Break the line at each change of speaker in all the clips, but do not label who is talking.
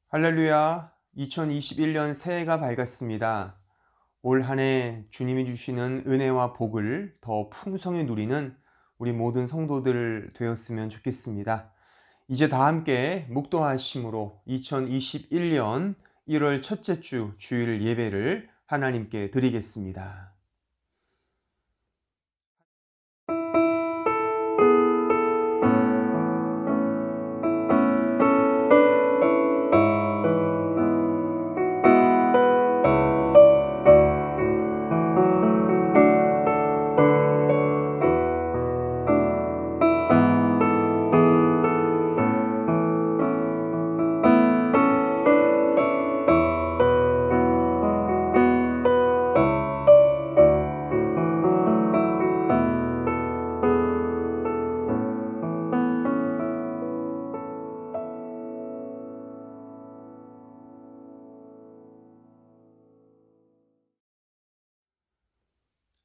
할렐루야, 2021년 새해가 밝았습니다. 올 한 해 주님이 주시는 은혜와 복을 더 풍성히 누리는 우리 모든 성도들 되었으면 좋겠습니다. 이제 다 함께 묵도하심으로 2021년 1월 첫째 주 주일 예배를 하나님께 드리겠습니다.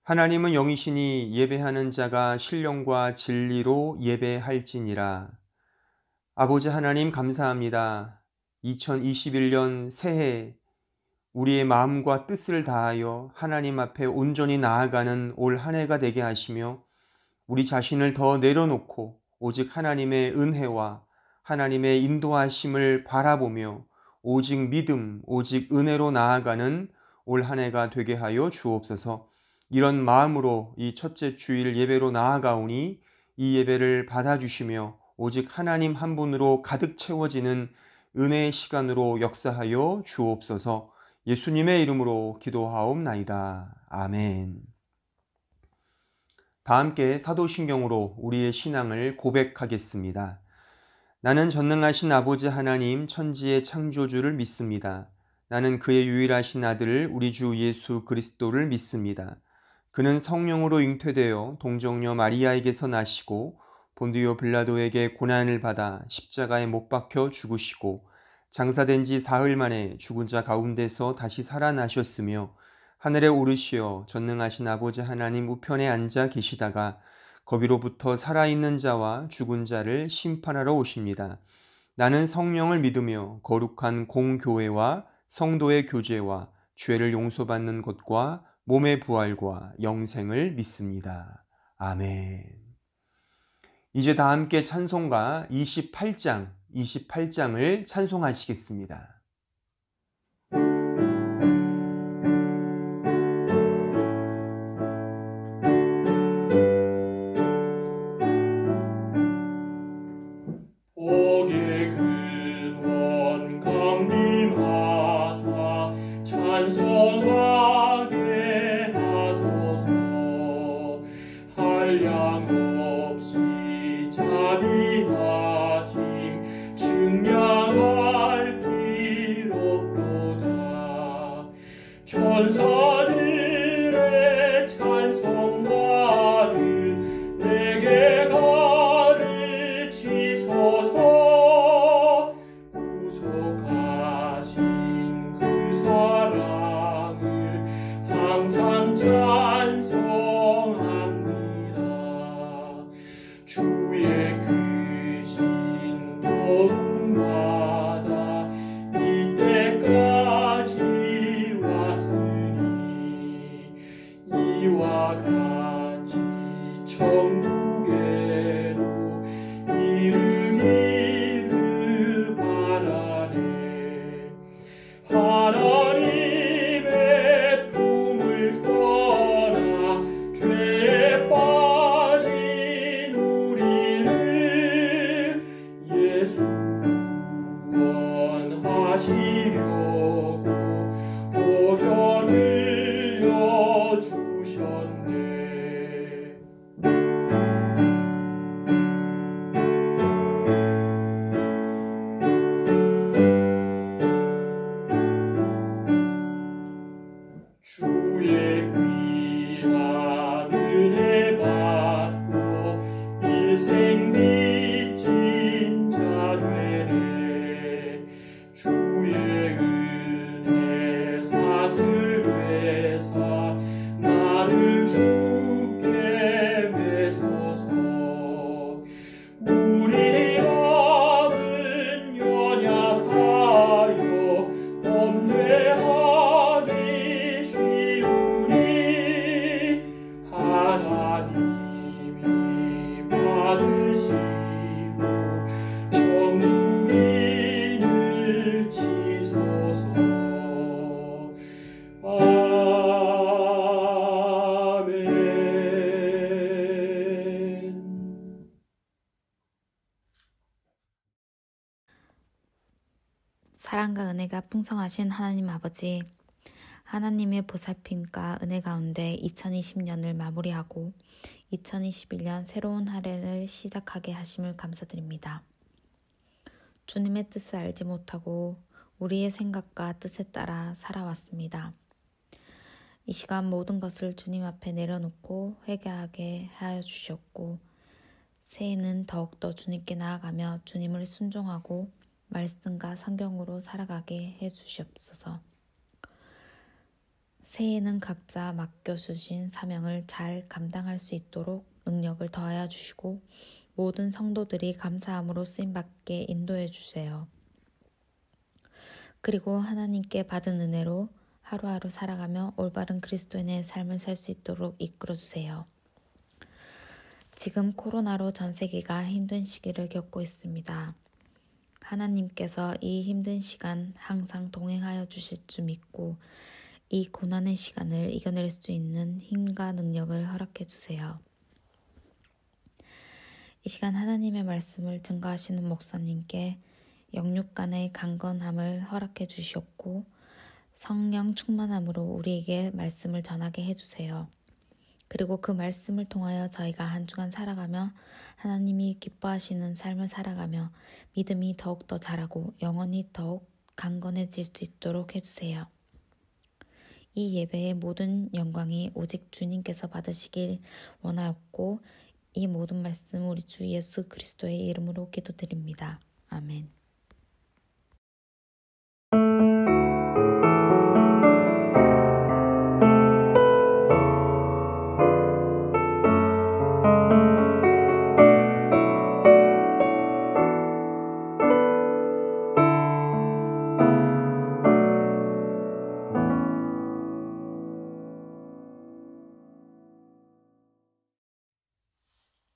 하나님은 영이시니 예배하는 자가 신령과 진리로 예배할지니라. 아버지 하나님 감사합니다. 2021년 새해 우리의 마음과 뜻을 다하여 하나님 앞에 온전히 나아가는 올 한 해가 되게 하시며 우리 자신을 더 내려놓고 오직 하나님의 은혜와 하나님의 인도하심을 바라보며 오직 믿음, 오직 은혜로 나아가는 올 한 해가 되게 하여 주옵소서. 이런 마음으로 이 첫째 주일 예배로 나아가오니 이 예배를 받아주시며 오직 하나님 한 분으로 가득 채워지는 은혜의 시간으로 역사하여 주옵소서. 예수님의 이름으로 기도하옵나이다. 아멘. 다 함께 사도신경으로 우리의 신앙을 고백하겠습니다. 나는 전능하신 아버지 하나님 천지의 창조주를 믿습니다. 나는 그의 유일하신 아들 우리 주 예수 그리스도를 믿습니다. 그는 성령으로 잉태되어 동정녀 마리아에게서 나시고 본디오 빌라도에게 고난을 받아 십자가에 못 박혀 죽으시고 장사된 지 사흘 만에 죽은 자 가운데서 다시 살아나셨으며 하늘에 오르시어 전능하신 아버지 하나님 우편에 앉아 계시다가 거기로부터 살아있는 자와 죽은 자를 심판하러 오십니다. 나는 성령을 믿으며 거룩한 공교회와 성도의 교제와 죄를 용서받는 것과 몸의 부활과 영생을 믿습니다. 아멘. 이제 다 함께 찬송가 28장을 찬송하시겠습니다.
복의 근원 강림하사 찬송하게 하소서. 한량 없이 자비하심 증량할 길 없도다. 천사들의 찬송가를 내게 가르치소서. 구속하신 그 사랑을 항상 찬송합니다. 주의 크신 도움마다 이때까지 왔으니 이와 같이 천국에로 이르기를 바라네. 하나님의 품을 떠나 죄에 빠진 우리를 예수 구원하시려고 보혈을 여주셨네.
사랑과 은혜가 풍성하신 하나님 아버지, 하나님의 보살핌과 은혜 가운데 2020년을 마무리하고 2021년 새로운 한 해를 시작하게 하심을 감사드립니다. 주님의 뜻을 알지 못하고 우리의 생각과 뜻에 따라 살아왔습니다. 이 시간 모든 것을 주님 앞에 내려놓고 회개하게 하여 주셨고, 새해는 더욱더 주님께 나아가며 주님을 순종하고 말씀과 성경으로 살아가게 해 주시옵소서. 새해에는 각자 맡겨주신 사명을 잘 감당할 수 있도록 능력을 더하여 주시고, 모든 성도들이 감사함으로 쓰임받게 인도해 주세요. 그리고 하나님께 받은 은혜로 하루하루 살아가며 올바른 그리스도인의 삶을 살 수 있도록 이끌어 주세요. 지금 코로나로 전 세계가 힘든 시기를 겪고 있습니다. 하나님께서 이 힘든 시간 항상 동행하여 주실 줄 믿고 이 고난의 시간을 이겨낼 수 있는 힘과 능력을 허락해 주세요. 이 시간 하나님의 말씀을 증거하시는 목사님께 영육 간의 강건함을 허락해 주시옵고, 성령 충만함으로 우리에게 말씀을 전하게 해주세요. 그리고 그 말씀을 통하여 저희가 한 주간 살아가며 하나님이 기뻐하시는 삶을 살아가며 믿음이 더욱더 자라고 영혼이 더욱 강건해질 수 있도록 해주세요. 이 예배의 모든 영광이 오직 주님께서 받으시길 원하였고, 이 모든 말씀 우리 주 예수 그리스도의 이름으로 기도드립니다. 아멘.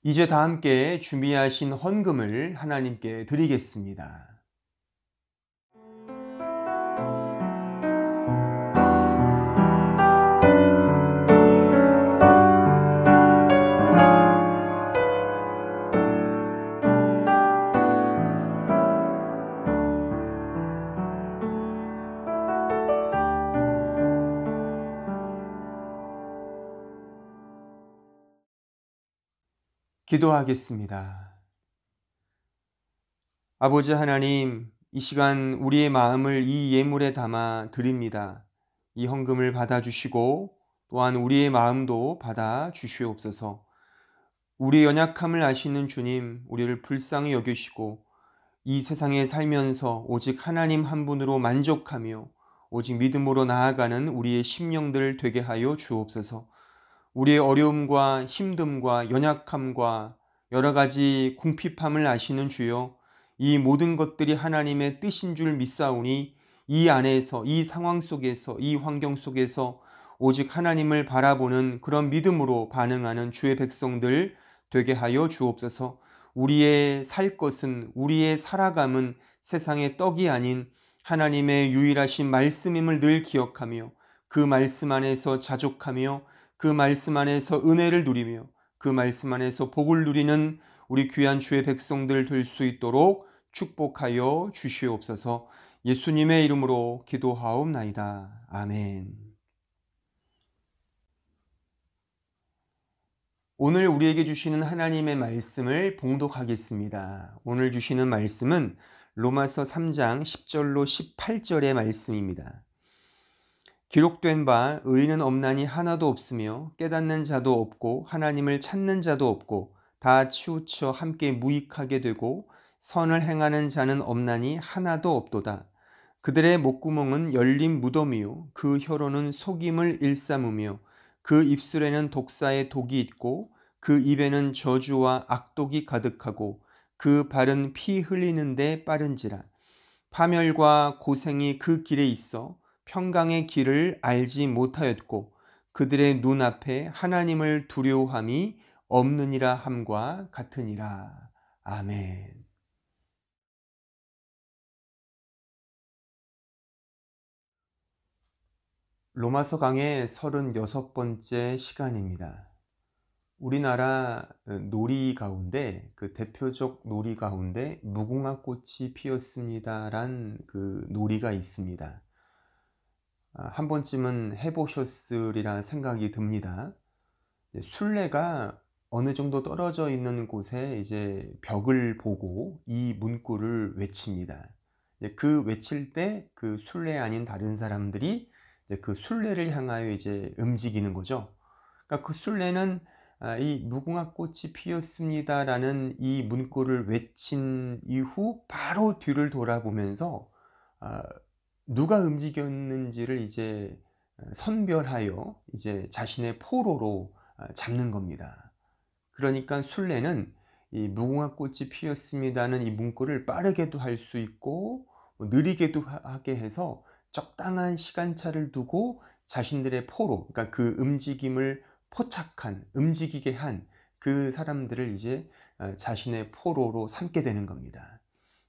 이제 다 함께 준비하신 헌금을 하나님께 드리겠습니다. 기도하겠습니다. 아버지 하나님, 이 시간 우리의 마음을 이 예물에 담아 드립니다. 이 헌금을 받아주시고 또한 우리의 마음도 받아주시옵소서. 우리의 연약함을 아시는 주님, 우리를 불쌍히 여기시고 이 세상에 살면서 오직 하나님 한 분으로 만족하며 오직 믿음으로 나아가는 우리의 심령들 되게 하여 주옵소서. 우리의 어려움과 힘듦과 연약함과 여러 가지 궁핍함을 아시는 주여, 이 모든 것들이 하나님의 뜻인 줄 믿사오니 이 안에서, 이 상황 속에서, 이 환경 속에서 오직 하나님을 바라보는 그런 믿음으로 반응하는 주의 백성들 되게 하여 주옵소서. 우리의 살 것은, 우리의 살아감은 세상의 떡이 아닌 하나님의 유일하신 말씀임을 늘 기억하며 그 말씀 안에서 자족하며 그 말씀 안에서 은혜를 누리며 그 말씀 안에서 복을 누리는 우리 귀한 주의 백성들 될 수 있도록 축복하여 주시옵소서. 예수님의 이름으로 기도하옵나이다. 아멘. 오늘 우리에게 주시는 하나님의 말씀을 봉독하겠습니다. 오늘 주시는 말씀은 로마서 3장 10절로 18절의 말씀입니다. 기록된 바 의인은 없나니 하나도 없으며 깨닫는 자도 없고 하나님을 찾는 자도 없고 다 치우쳐 함께 무익하게 되고 선을 행하는 자는 없나니 하나도 없도다. 그들의 목구멍은 열린 무덤이요 그 혀로는 속임을 일삼으며 그 입술에는 독사의 독이 있고 그 입에는 저주와 악독이 가득하고 그 발은 피 흘리는 데 빠른지라. 파멸과 고생이 그 길에 있어 평강의 길을 알지 못하였고 그들의 눈앞에 하나님을 두려워함이 없느니라 함과 같으니라. 아멘. 로마서 강의 36번째 시간입니다. 우리나라 놀이 가운데 그 대표적 놀이 가운데 무궁화 꽃이 피었습니다란 그 놀이가 있습니다. 한 번쯤은 해보셨으리라 생각이 듭니다. 순례가 어느 정도 떨어져 있는 곳에 이제 벽을 보고 이 문구를 외칩니다. 그 외칠 때 그 순례 아닌 다른 사람들이 이제 그 순례를 향하여 이제 움직이는 거죠. 그러니까 그 순례는 이 무궁화 꽃이 피었습니다라는 이 문구를 외친 이후 바로 뒤를 돌아보면서 누가 움직였는지를 이제 선별하여 이제 자신의 포로로 잡는 겁니다. 그러니까 순례는 이 무궁화 꽃이 피었습니다는 이 문구를 빠르게도 할 수 있고 느리게도 하게 해서 적당한 시간차를 두고 자신들의 포로, 그러니까 그 움직임을 포착한, 움직이게 한 그 사람들을 이제 자신의 포로로 삼게 되는 겁니다.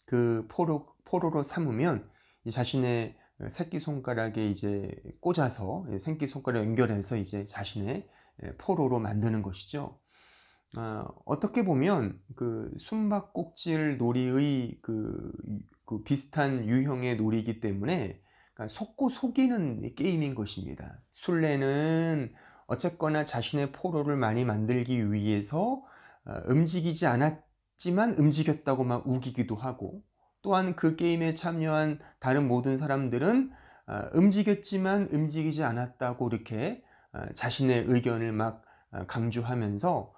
그 포로로 삼으면 자신의 새끼손가락에 이제 꽂아서 새끼손가락 연결해서 이제 자신의 포로로 만드는 것이죠. 어떻게 보면 그 숨바꼭질 놀이의 그 비슷한 유형의 놀이이기 때문에 속고 속이는 게임인 것입니다. 순례는 어쨌거나 자신의 포로를 많이 만들기 위해서 움직이지 않았지만 움직였다고 막 우기기도 하고, 또한 그 게임에 참여한 다른 모든 사람들은 움직였지만 움직이지 않았다고 이렇게 자신의 의견을 막 강조하면서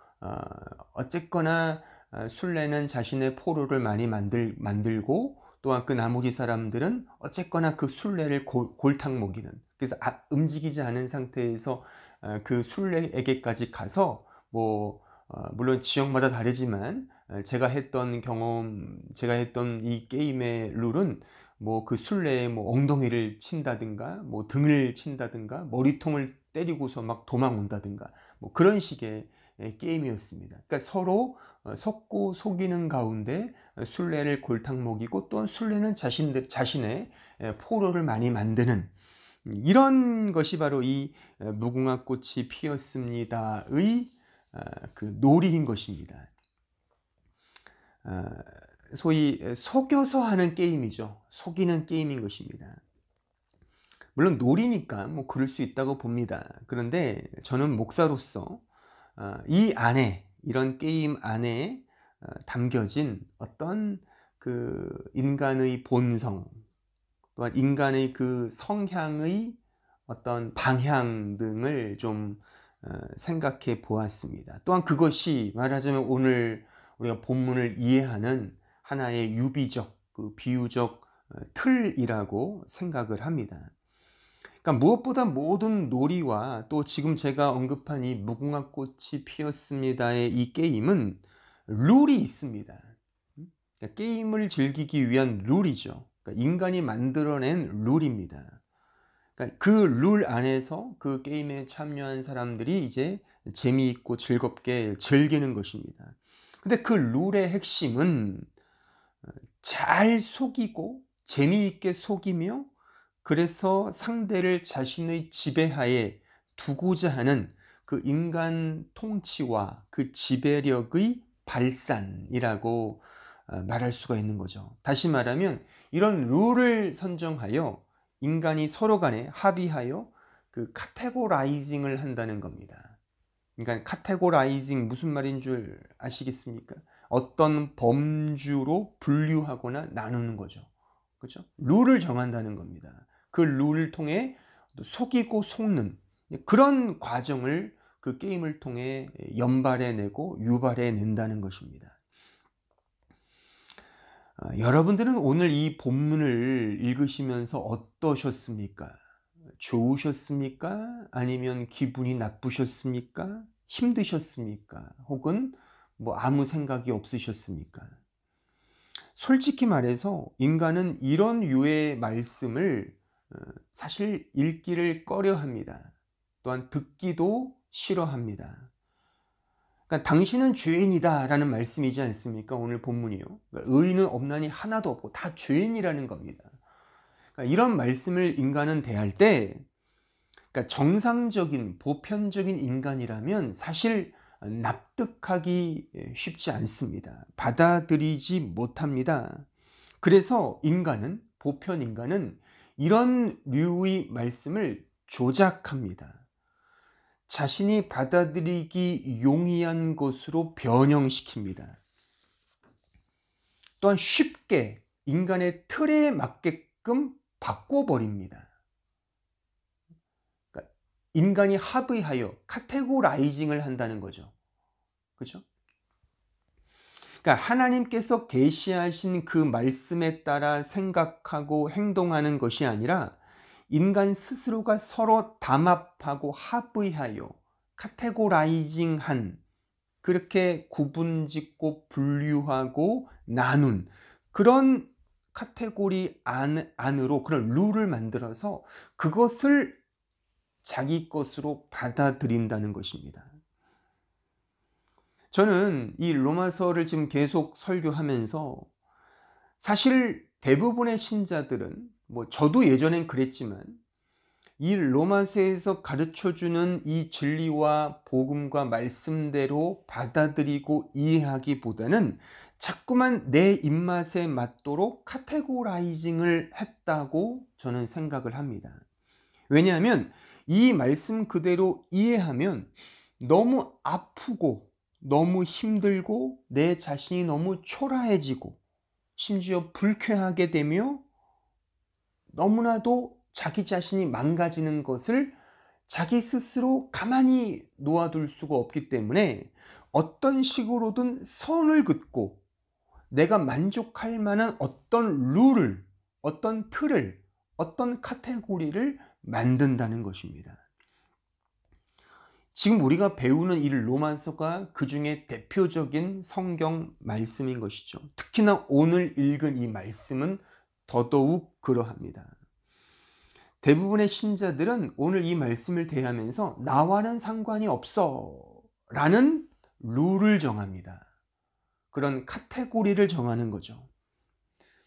어쨌거나 순례는 자신의 포로를 많이 만들고, 또한 그 나머지 사람들은 어쨌거나 그 순례를 골탕 먹이는, 그래서 움직이지 않은 상태에서 그 순례에게까지 가서 물론 지역마다 다르지만 제가 했던 이 게임의 룰은 그 순례에 엉덩이를 친다든가 등을 친다든가 머리통을 때리고서 막 도망온다든가 그런 식의 게임이었습니다. 그러니까 서로 속고 속이는 가운데 순례를 골탕 먹이고, 또한 순례는 자신의 포로를 많이 만드는, 이런 것이 바로 이 무궁화 꽃이 피었습니다의 그 놀이인 것입니다. 소위 속여서 하는 게임이죠. 속이는 게임인 것입니다. 물론 놀이니까 그럴 수 있다고 봅니다. 그런데 저는 목사로서 이 안에, 이런 게임 안에 담겨진 어떤 그 인간의 본성, 또한 인간의 그 성향의 어떤 방향 등을 좀 생각해 보았습니다. 또한 그것이 말하자면 오늘 우리가 본문을 이해하는 하나의 유비적, 그 비유적 틀이라고 생각을 합니다. 그러니까 무엇보다 모든 놀이와 또 지금 제가 언급한 이 무궁화 꽃이 피었습니다의 이 게임은 룰이 있습니다. 그러니까 게임을 즐기기 위한 룰이죠. 그러니까 인간이 만들어낸 룰입니다. 그러니까 그 룰 안에서 그 게임에 참여한 사람들이 이제 재미있고 즐겁게 즐기는 것입니다. 근데 그 룰의 핵심은 잘 속이고 재미있게 속이며, 그래서 상대를 자신의 지배하에 두고자 하는 그 인간 통치와 그 지배력의 발산이라고 말할 수가 있는 거죠. 다시 말하면 이런 룰을 선정하여 인간이 서로 간에 합의하여 그 카테고라이징을 한다는 겁니다. 그러니까 카테고라이징 무슨 말인 줄 아시겠습니까? 어떤 범주로 분류하거나 나누는 거죠. 그렇죠? 룰을 정한다는 겁니다. 그 룰을 통해 속이고 속는 그런 과정을 그 게임을 통해 연발해내고 유발해낸다는 것입니다. 여러분들은 오늘 이 본문을 읽으시면서 어떠셨습니까? 좋으셨습니까? 아니면 기분이 나쁘셨습니까? 힘드셨습니까? 혹은 아무 생각이 없으셨습니까? 솔직히 말해서 인간은 이런 유의 말씀을 사실 읽기를 꺼려합니다. 또한 듣기도 싫어합니다. 그러니까 당신은 죄인이다 라는 말씀이지 않습니까? 오늘 본문이요. 그러니까 의인은 없나니 하나도 없고 다 죄인이라는 겁니다. 그러니까 이런 말씀을 인간은 대할 때, 그러니까 정상적인 보편적인 인간이라면 사실 납득하기 쉽지 않습니다. 받아들이지 못합니다. 그래서 보편 인간은 이런 류의 말씀을 조작합니다. 자신이 받아들이기 용이한 것으로 변형시킵니다. 또한 쉽게 인간의 틀에 맞게끔 바꿔버립니다. 그러니까 인간이 합의하여 카테고라이징을 한다는 거죠. 그렇죠? 그러니까 하나님께서 계시하신 그 말씀에 따라 생각하고 행동하는 것이 아니라 인간 스스로가 서로 담합하고 합의하여 카테고라이징한, 그렇게 구분짓고 분류하고 나눈 그런 카테고리 안으로 그런 룰을 만들어서 그것을 자기 것으로 받아들인다는 것입니다. 저는 이 로마서를 지금 계속 설교하면서 사실 대부분의 신자들은, 저도 예전엔 그랬지만, 이 로마서에서 가르쳐주는 이 진리와 복음과 말씀대로 받아들이고 이해하기보다는 자꾸만 내 입맛에 맞도록 카테고라이징을 했다고 저는 생각을 합니다. 왜냐하면 이 말씀 그대로 이해하면 너무 아프고 너무 힘들고 내 자신이 너무 초라해지고 심지어 불쾌하게 되며 너무나도 자기 자신이 망가지는 것을 자기 스스로 가만히 놓아둘 수가 없기 때문에 어떤 식으로든 선을 긋고 내가 만족할 만한 어떤 룰을, 어떤 틀을, 어떤 카테고리를 만든다는 것입니다. 지금 우리가 배우는 이 로마서가 그 중에 대표적인 성경 말씀인 것이죠. 특히나 오늘 읽은 이 말씀은 더더욱 그러합니다. 대부분의 신자들은 오늘 이 말씀을 대하면서 나와는 상관이 없어 라는 룰을 정합니다. 그런 카테고리를 정하는 거죠.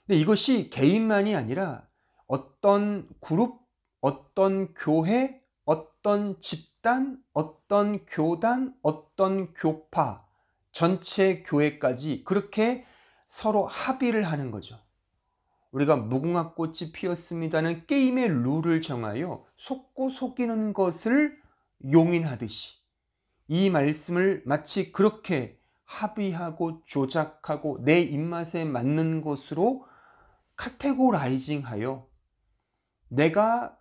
근데 이것이 개인만이 아니라 어떤 그룹, 어떤 교회, 어떤 집단, 어떤 교단, 어떤 교파, 전체 교회까지 그렇게 서로 합의를 하는 거죠. 우리가 무궁화꽃이 피었습니다는 게임의 룰을 정하여 속고 속이는 것을 용인하듯이 이 말씀을 마치 그렇게 합의하고 조작하고 내 입맛에 맞는 것으로 카테고라이징하여 내가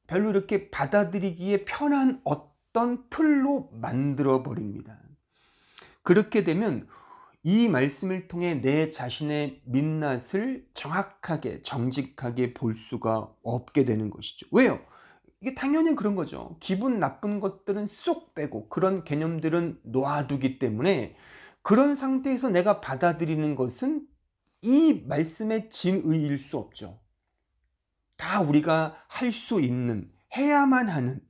별로 이렇게 받아들이기에 편한 어떤 틀로 만들어 버립니다. 그렇게 되면 이 말씀을 통해 내 자신의 민낯을 정확하게 정직하게 볼 수가 없게 되는 것이죠. 왜요? 이게 당연히 그런 거죠. 기분 나쁜 것들은 쏙 빼고 그런 개념들은 놓아두기 때문에 그런 상태에서 내가 받아들이는 것은 이 말씀의 진의일 수 없죠. 다 우리가 할 수 있는, 해야만 하는,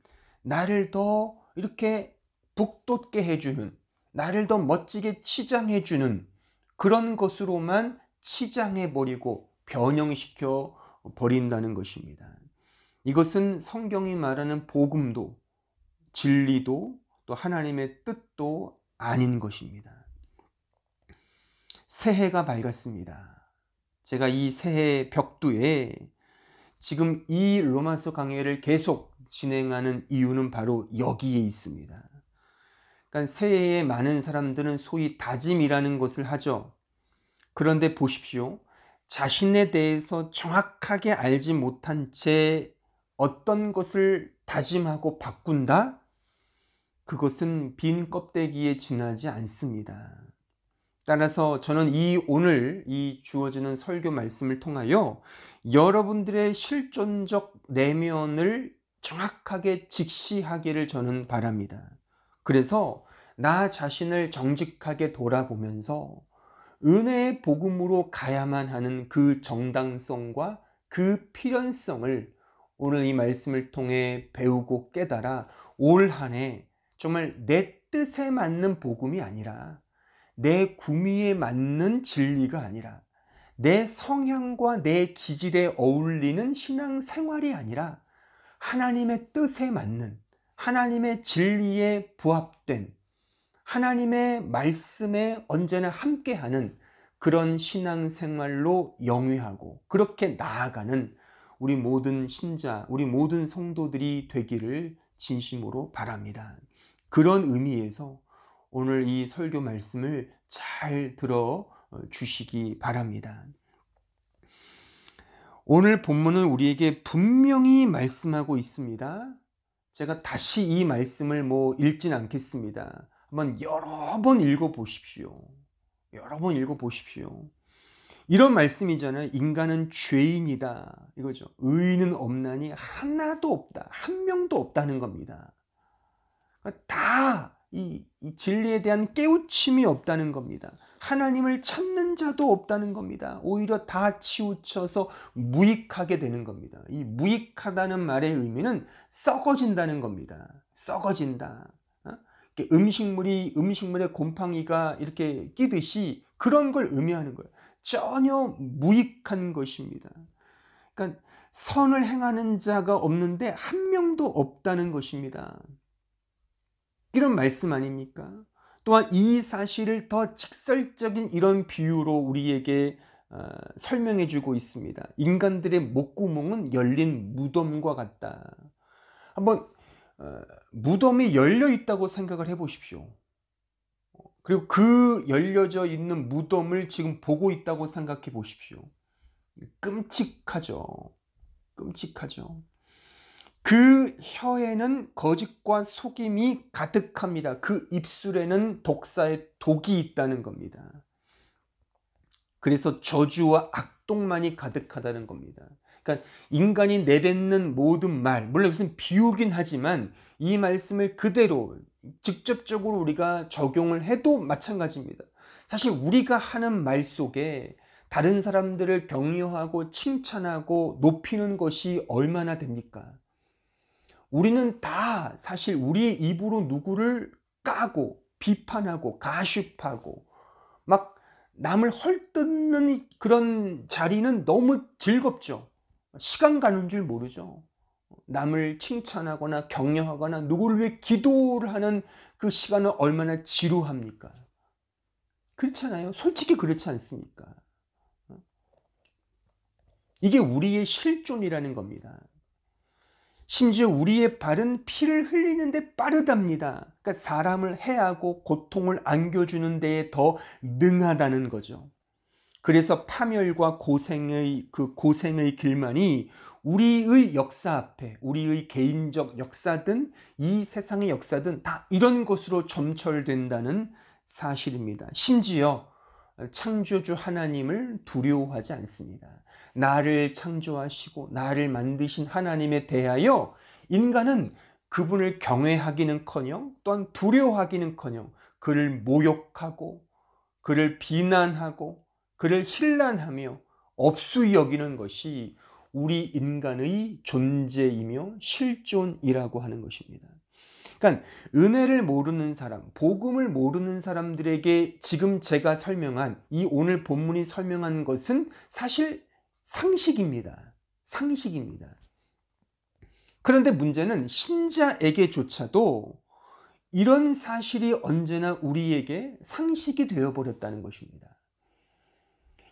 나를 더 이렇게 북돋게 해주는, 나를 더 멋지게 치장해주는 그런 것으로만 치장해버리고 변형시켜 버린다는 것입니다. 이것은 성경이 말하는 복음도 진리도 또 하나님의 뜻도 아닌 것입니다. 새해가 밝았습니다. 제가 이 새해 벽두에 지금 이 로마서 강해를 계속 진행하는 이유는 바로 여기에 있습니다. 그러니까 새해에 많은 사람들은 소위 다짐이라는 것을 하죠. 그런데 보십시오. 자신에 대해서 정확하게 알지 못한 채 어떤 것을 다짐하고 바꾼다? 그것은 빈 껍데기에 지나지 않습니다. 따라서 저는 오늘 이 주어지는 설교 말씀을 통하여 여러분들의 실존적 내면을 정확하게 직시하기를 저는 바랍니다. 그래서 나 자신을 정직하게 돌아보면서 은혜의 복음으로 가야만 하는 그 정당성과 그 필연성을 오늘 이 말씀을 통해 배우고 깨달아 올 한 해 정말 내 뜻에 맞는 복음이 아니라 내 구미에 맞는 진리가 아니라 내 성향과 내 기질에 어울리는 신앙생활이 아니라 하나님의 뜻에 맞는 하나님의 진리에 부합된 하나님의 말씀에 언제나 함께하는 그런 신앙생활로 영위하고 그렇게 나아가는 우리 모든 신자, 우리 모든 성도들이 되기를 진심으로 바랍니다. 그런 의미에서 오늘 이 설교 말씀을 잘 들어 주시기 바랍니다. 오늘 본문은 우리에게 분명히 말씀하고 있습니다. 제가 다시 이 말씀을 읽진 않겠습니다. 한번 여러 번 읽어보십시오. 여러 번 읽어보십시오. 이런 말씀이잖아요. 인간은 죄인이다. 이거죠. 의인은 없나니 하나도 없다. 한 명도 없다는 겁니다. 다 이 진리에 대한 깨우침이 없다는 겁니다. 하나님을 찾는 자도 없다는 겁니다. 오히려 다 치우쳐서 무익하게 되는 겁니다. 이 무익하다는 말의 의미는 썩어진다는 겁니다. 썩어진다. 음식물에 곰팡이가 이렇게 끼듯이 그런 걸 의미하는 거예요. 전혀 무익한 것입니다. 그러니까 선을 행하는 자가 없는데 한 명도 없다는 것입니다. 이런 말씀 아닙니까? 또한 이 사실을 더 직설적인 이런 비유로 우리에게 설명해 주고 있습니다. 인간들의 목구멍은 열린 무덤과 같다. 한번 무덤이 열려 있다고 생각을 해 보십시오. 그리고 그 열려져 있는 무덤을 지금 보고 있다고 생각해 보십시오. 끔찍하죠. 끔찍하죠. 그 혀에는 거짓과 속임이 가득합니다. 그 입술에는 독사의 독이 있다는 겁니다. 그래서 저주와 악독만이 가득하다는 겁니다. 그러니까 인간이 내뱉는 모든 말, 물론 이것은 비유긴 하지만 이 말씀을 그대로 직접적으로 우리가 적용을 해도 마찬가지입니다. 사실 우리가 하는 말 속에 다른 사람들을 격려하고 칭찬하고 높이는 것이 얼마나 됩니까? 우리는 다 사실 우리의 입으로 누구를 까고 비판하고 가십하고 막 남을 헐뜯는 그런 자리는 너무 즐겁죠. 시간 가는 줄 모르죠. 남을 칭찬하거나 격려하거나 누구를 위해 기도를 하는 그 시간은 얼마나 지루합니까? 그렇잖아요. 솔직히 그렇지 않습니까? 이게 우리의 실존이라는 겁니다. 심지어 우리의 발은 피를 흘리는데 빠르답니다. 그러니까 사람을 해하고 고통을 안겨주는 데에 더 능하다는 거죠. 그래서 파멸과 고생의 길만이 우리의 역사 앞에, 우리의 개인적 역사든 이 세상의 역사든 다 이런 것으로 점철된다는 사실입니다. 심지어 창조주 하나님을 두려워하지 않습니다. 나를 창조하시고 나를 만드신 하나님에 대하여 인간은 그분을 경외하기는커녕 또한 두려워하기는커녕 그를 모욕하고 그를 비난하고 그를 힐난하며 업수히 여기는 것이 우리 인간의 존재이며 실존이라고 하는 것입니다. 그러니까 은혜를 모르는 사람, 복음을 모르는 사람들에게 지금 제가 설명한 이 오늘 본문이 설명한 것은 사실 상식입니다. 상식입니다. 그런데 문제는 신자에게조차도 이런 사실이 언제나 우리에게 상식이 되어버렸다는 것입니다.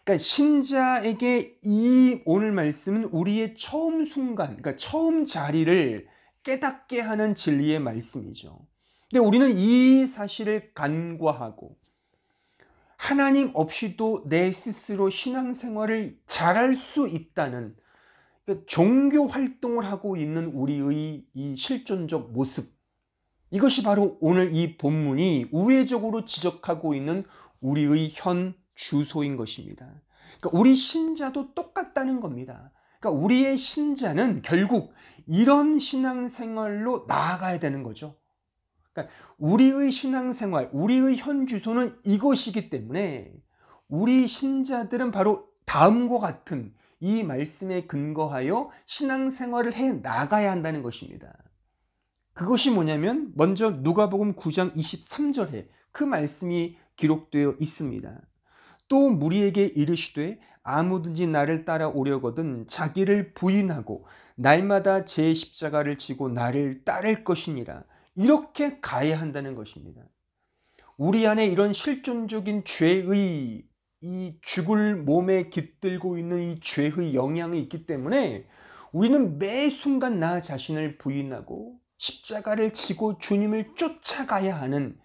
그러니까 신자에게 이 오늘 말씀은 우리의 처음 순간, 그러니까 처음 자리를 깨닫게 하는 진리의 말씀이죠. 근데 우리는 이 사실을 간과하고 하나님 없이도 내 스스로 신앙생활을 잘할 수 있다는 그러니까 종교 활동을 하고 있는 우리의 이 실존적 모습, 이것이 바로 오늘 이 본문이 우회적으로 지적하고 있는 우리의 현 주소인 것입니다. 그러니까 우리 신자도 똑같다는 겁니다. 그러니까 우리의 신자는 결국 이런 신앙생활로 나아가야 되는 거죠. 그러니까 우리의 신앙생활, 우리의 현 주소는 이것이기 때문에 우리 신자들은 바로 다음과 같은 이 말씀에 근거하여 신앙생활을 해 나가야 한다는 것입니다. 그것이 뭐냐면 먼저 누가복음 9장 23절에 그 말씀이 기록되어 있습니다. 또 무리에게 이르시되 아무든지 나를 따라오려거든 자기를 부인하고 날마다 제 십자가를 지고 나를 따를 것이니라. 이렇게 가야 한다는 것입니다. 우리 안에 이런 실존적인 죄의 이 죽을 몸에 깃들고 있는 이 죄의 영향이 있기 때문에 우리는 매 순간 나 자신을 부인하고 십자가를 지고 주님을 쫓아가야 하는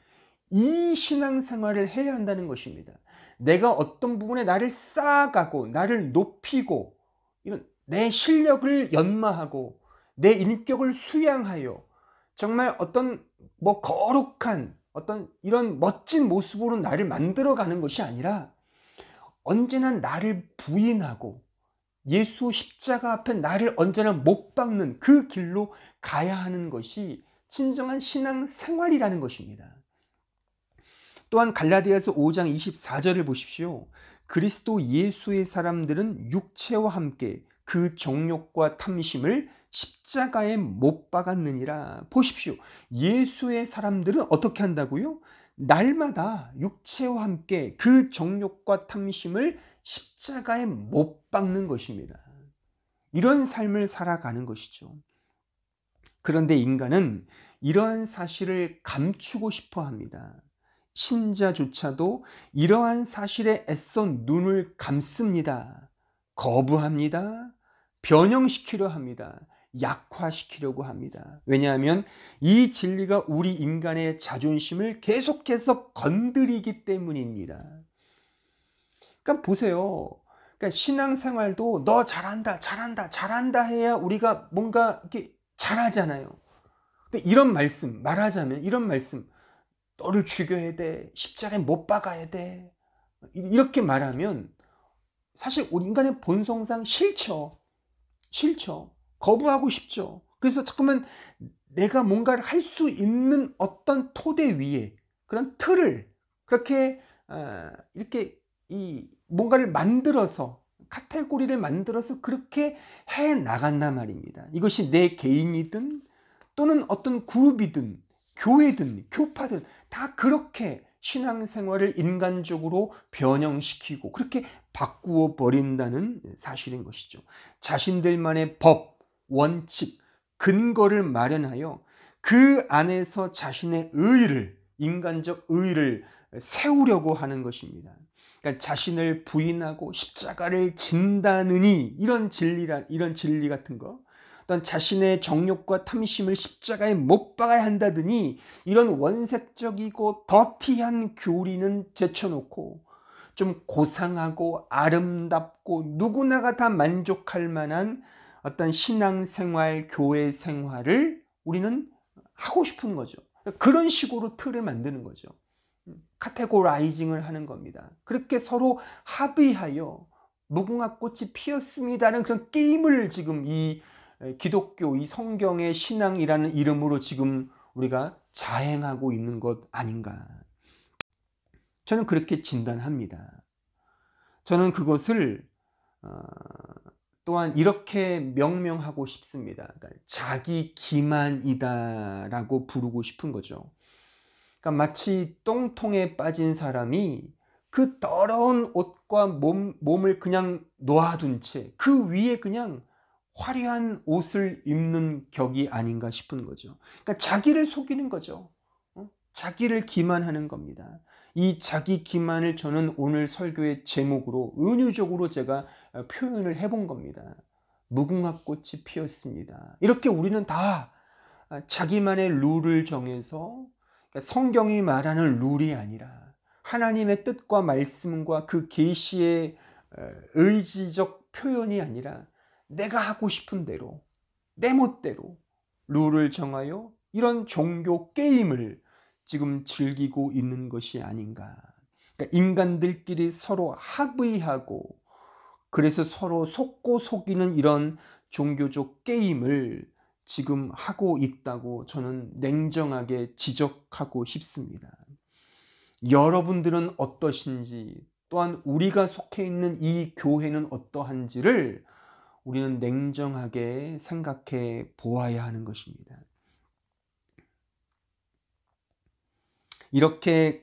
이 신앙생활을 해야 한다는 것입니다. 내가 어떤 부분에 나를 쌓아가고 나를 높이고 이런 내 실력을 연마하고 내 인격을 수양하여 정말 어떤 거룩한 어떤 이런 멋진 모습으로 나를 만들어가는 것이 아니라 언제나 나를 부인하고 예수 십자가 앞에 나를 언제나 못 박는 그 길로 가야 하는 것이 진정한 신앙생활이라는 것입니다. 또한 갈라디아서 5장 24절을 보십시오. 그리스도 예수의 사람들은 육체와 함께 그 정욕과 탐심을 십자가에 못 박았느니라. 보십시오. 예수의 사람들은 어떻게 한다고요? 날마다 육체와 함께 그 정욕과 탐심을 십자가에 못 박는 것입니다. 이런 삶을 살아가는 것이죠. 그런데 인간은 이러한 사실을 감추고 싶어 합니다. 신자조차도 이러한 사실에 애써 눈을 감습니다. 거부합니다. 변형시키려 합니다. 약화시키려고 합니다. 왜냐하면 이 진리가 우리 인간의 자존심을 계속해서 건드리기 때문입니다. 그러니까 보세요. 그러니까 신앙생활도 너 잘한다 해야 우리가 뭔가 이렇게 잘하잖아요. 근데 이런 말씀, 말하자면 이런 말씀, 너를 죽여야 돼, 십자가에 못 박아야 돼, 이렇게 말하면 사실 우리 인간의 본성상 싫죠. 거부하고 싶죠. 그래서 자꾸만 내가 뭔가를 할 수 있는 어떤 토대 위에 그런 틀을 그렇게 이렇게 이 뭔가를 만들어서 카테고리를 만들어서 그렇게 해 나간단 말입니다. 이것이 내 개인이든 또는 어떤 그룹이든 교회든 교파든 다 그렇게 신앙생활을 인간적으로 변형시키고 그렇게 바꾸어 버린다는 사실인 것이죠. 자신들만의 법, 원칙, 근거를 마련하여 그 안에서 자신의 의의를, 인간적 의의를 세우려고 하는 것입니다. 그러니까 자신을 부인하고 십자가를 진다느니 이런 진리 같은 거, 또한 자신의 정욕과 탐심을 십자가에 못 박아야 한다더니 이런 원색적이고 더티한 교리는 제쳐놓고 좀 고상하고 아름답고 누구나가 다 만족할 만한 어떤 신앙생활, 교회 생활을 우리는 하고 싶은 거죠. 그런 식으로 틀을 만드는 거죠. 카테고라이징을 하는 겁니다. 그렇게 서로 합의하여 무궁화꽃이 피었습니다는 그런 게임을 지금 이 기독교, 이 성경의 신앙이라는 이름으로 지금 우리가 자행하고 있는 것 아닌가. 저는 그렇게 진단합니다. 저는 그것을 또한 이렇게 명명하고 싶습니다. 그러니까 자기 기만이다라고 부르고 싶은 거죠. 그러니까 마치 똥통에 빠진 사람이 그 더러운 옷과 몸을 그냥 놓아둔 채 그 위에 그냥 화려한 옷을 입는 격이 아닌가 싶은 거죠. 그러니까 자기를 속이는 거죠. 자기를 기만하는 겁니다. 이 자기 기만을 저는 오늘 설교의 제목으로 은유적으로 제가 표현을 해본 겁니다. 무궁화꽃이 피었습니다. 이렇게 우리는 다 자기만의 룰을 정해서 성경이 말하는 룰이 아니라 하나님의 뜻과 말씀과 그 계시의 의지적 표현이 아니라 내가 하고 싶은 대로 내 멋대로 룰을 정하여 이런 종교 게임을 지금 즐기고 있는 것이 아닌가. 그러니까 인간들끼리 서로 합의하고 그래서 서로 속고 속이는 이런 종교적 게임을 지금 하고 있다고 저는 냉정하게 지적하고 싶습니다. 여러분들은 어떠신지, 또한 우리가 속해 있는 이 교회는 어떠한지를 우리는 냉정하게 생각해 보아야 하는 것입니다. 이렇게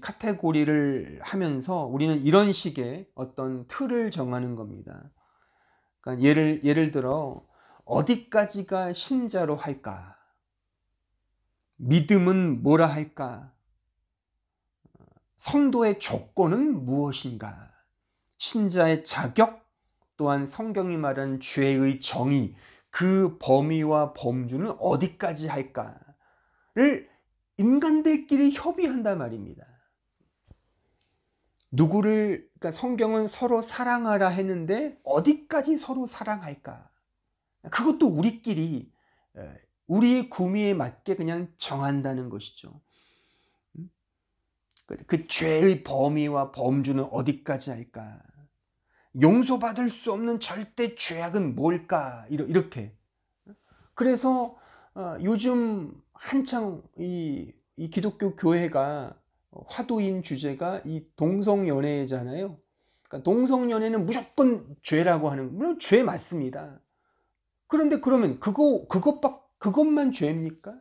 카테고리를 하면서 우리는 이런 식의 어떤 틀을 정하는 겁니다. 그러니까 예를 들어 어디까지가 신자로 할까? 믿음은 뭐라 할까? 성도의 조건은 무엇인가? 신자의 자격, 또한 성경이 말하는 죄의 정의, 그 범위와 범주는 어디까지 할까를 인간들끼리 협의한단 말입니다. 누구를, 그러니까 성경은 서로 사랑하라 했는데 어디까지 서로 사랑할까? 그것도 우리끼리 우리의 구미에 맞게 그냥 정한다는 것이죠. 그 죄의 범위와 범주는 어디까지 할까? 용서받을 수 없는 절대 죄악은 뭘까? 이렇게. 그래서 요즘 한창 이 기독교 교회가 화두인 주제가 이 동성연애잖아요. 그러니까 동성연애는 무조건 죄라고 하는, 물론 죄 맞습니다. 그런데 그러면 그것만 죄입니까?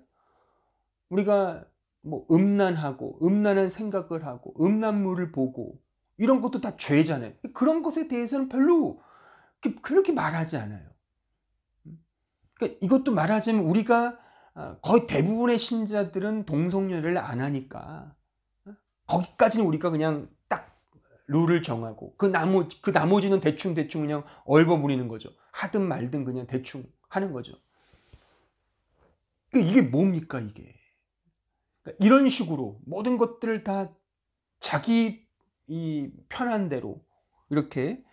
우리가 뭐 음란한 생각을 하고 음란물을 보고 이런 것도 다 죄잖아요. 그런 것에 대해서는 별로 그렇게 말하지 않아요. 그러니까 이것도 말하자면 우리가 거의 대부분의 신자들은 동성연애를 안 하니까 거기까지는 우리가 그냥 딱 룰을 정하고 그 나머지는 대충 그냥 얼버무리는 거죠. 하든 말든 그냥 대충 하는 거죠. 그러니까 이게 뭡니까 이게? 그러니까 이런 식으로 모든 것들을 다 자기 이 편한 대로 이렇게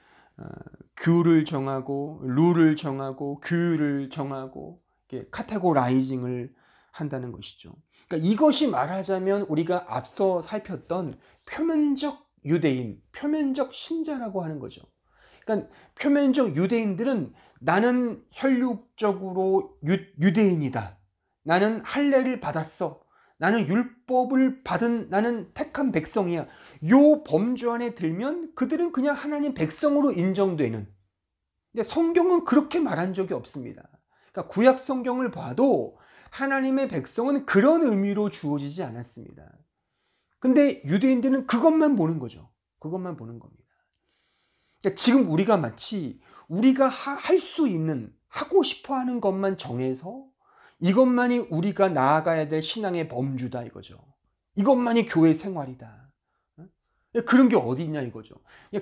규를 정하고 룰을 정하고 규율을 정하고 이렇게 카테고라이징을 한다는 것이죠. 그러니까 이것이 말하자면 우리가 앞서 살폈던 표면적 유대인, 표면적 신자라고 하는 거죠. 그러니까 표면적 유대인들은 나는 혈육적으로 유대인이다. 나는 할례를 받았어. 나는 율법을 받은 나는 택한 백성이야. 요 범주 안에 들면 그들은 그냥 하나님 백성으로 인정되는. 근데 성경은 그렇게 말한 적이 없습니다. 그러니까 구약 성경을 봐도 하나님의 백성은 그런 의미로 주어지지 않았습니다. 근데 유대인들은 그것만 보는 거죠. 그것만 보는 겁니다. 그러니까 지금 우리가 마치 우리가 할 수 있는, 하고 싶어 하는 것만 정해서 이것만이 우리가 나아가야 될 신앙의 범주다 이거죠. 이것만이 교회 생활이다. 그런 게 어디 있냐 이거죠.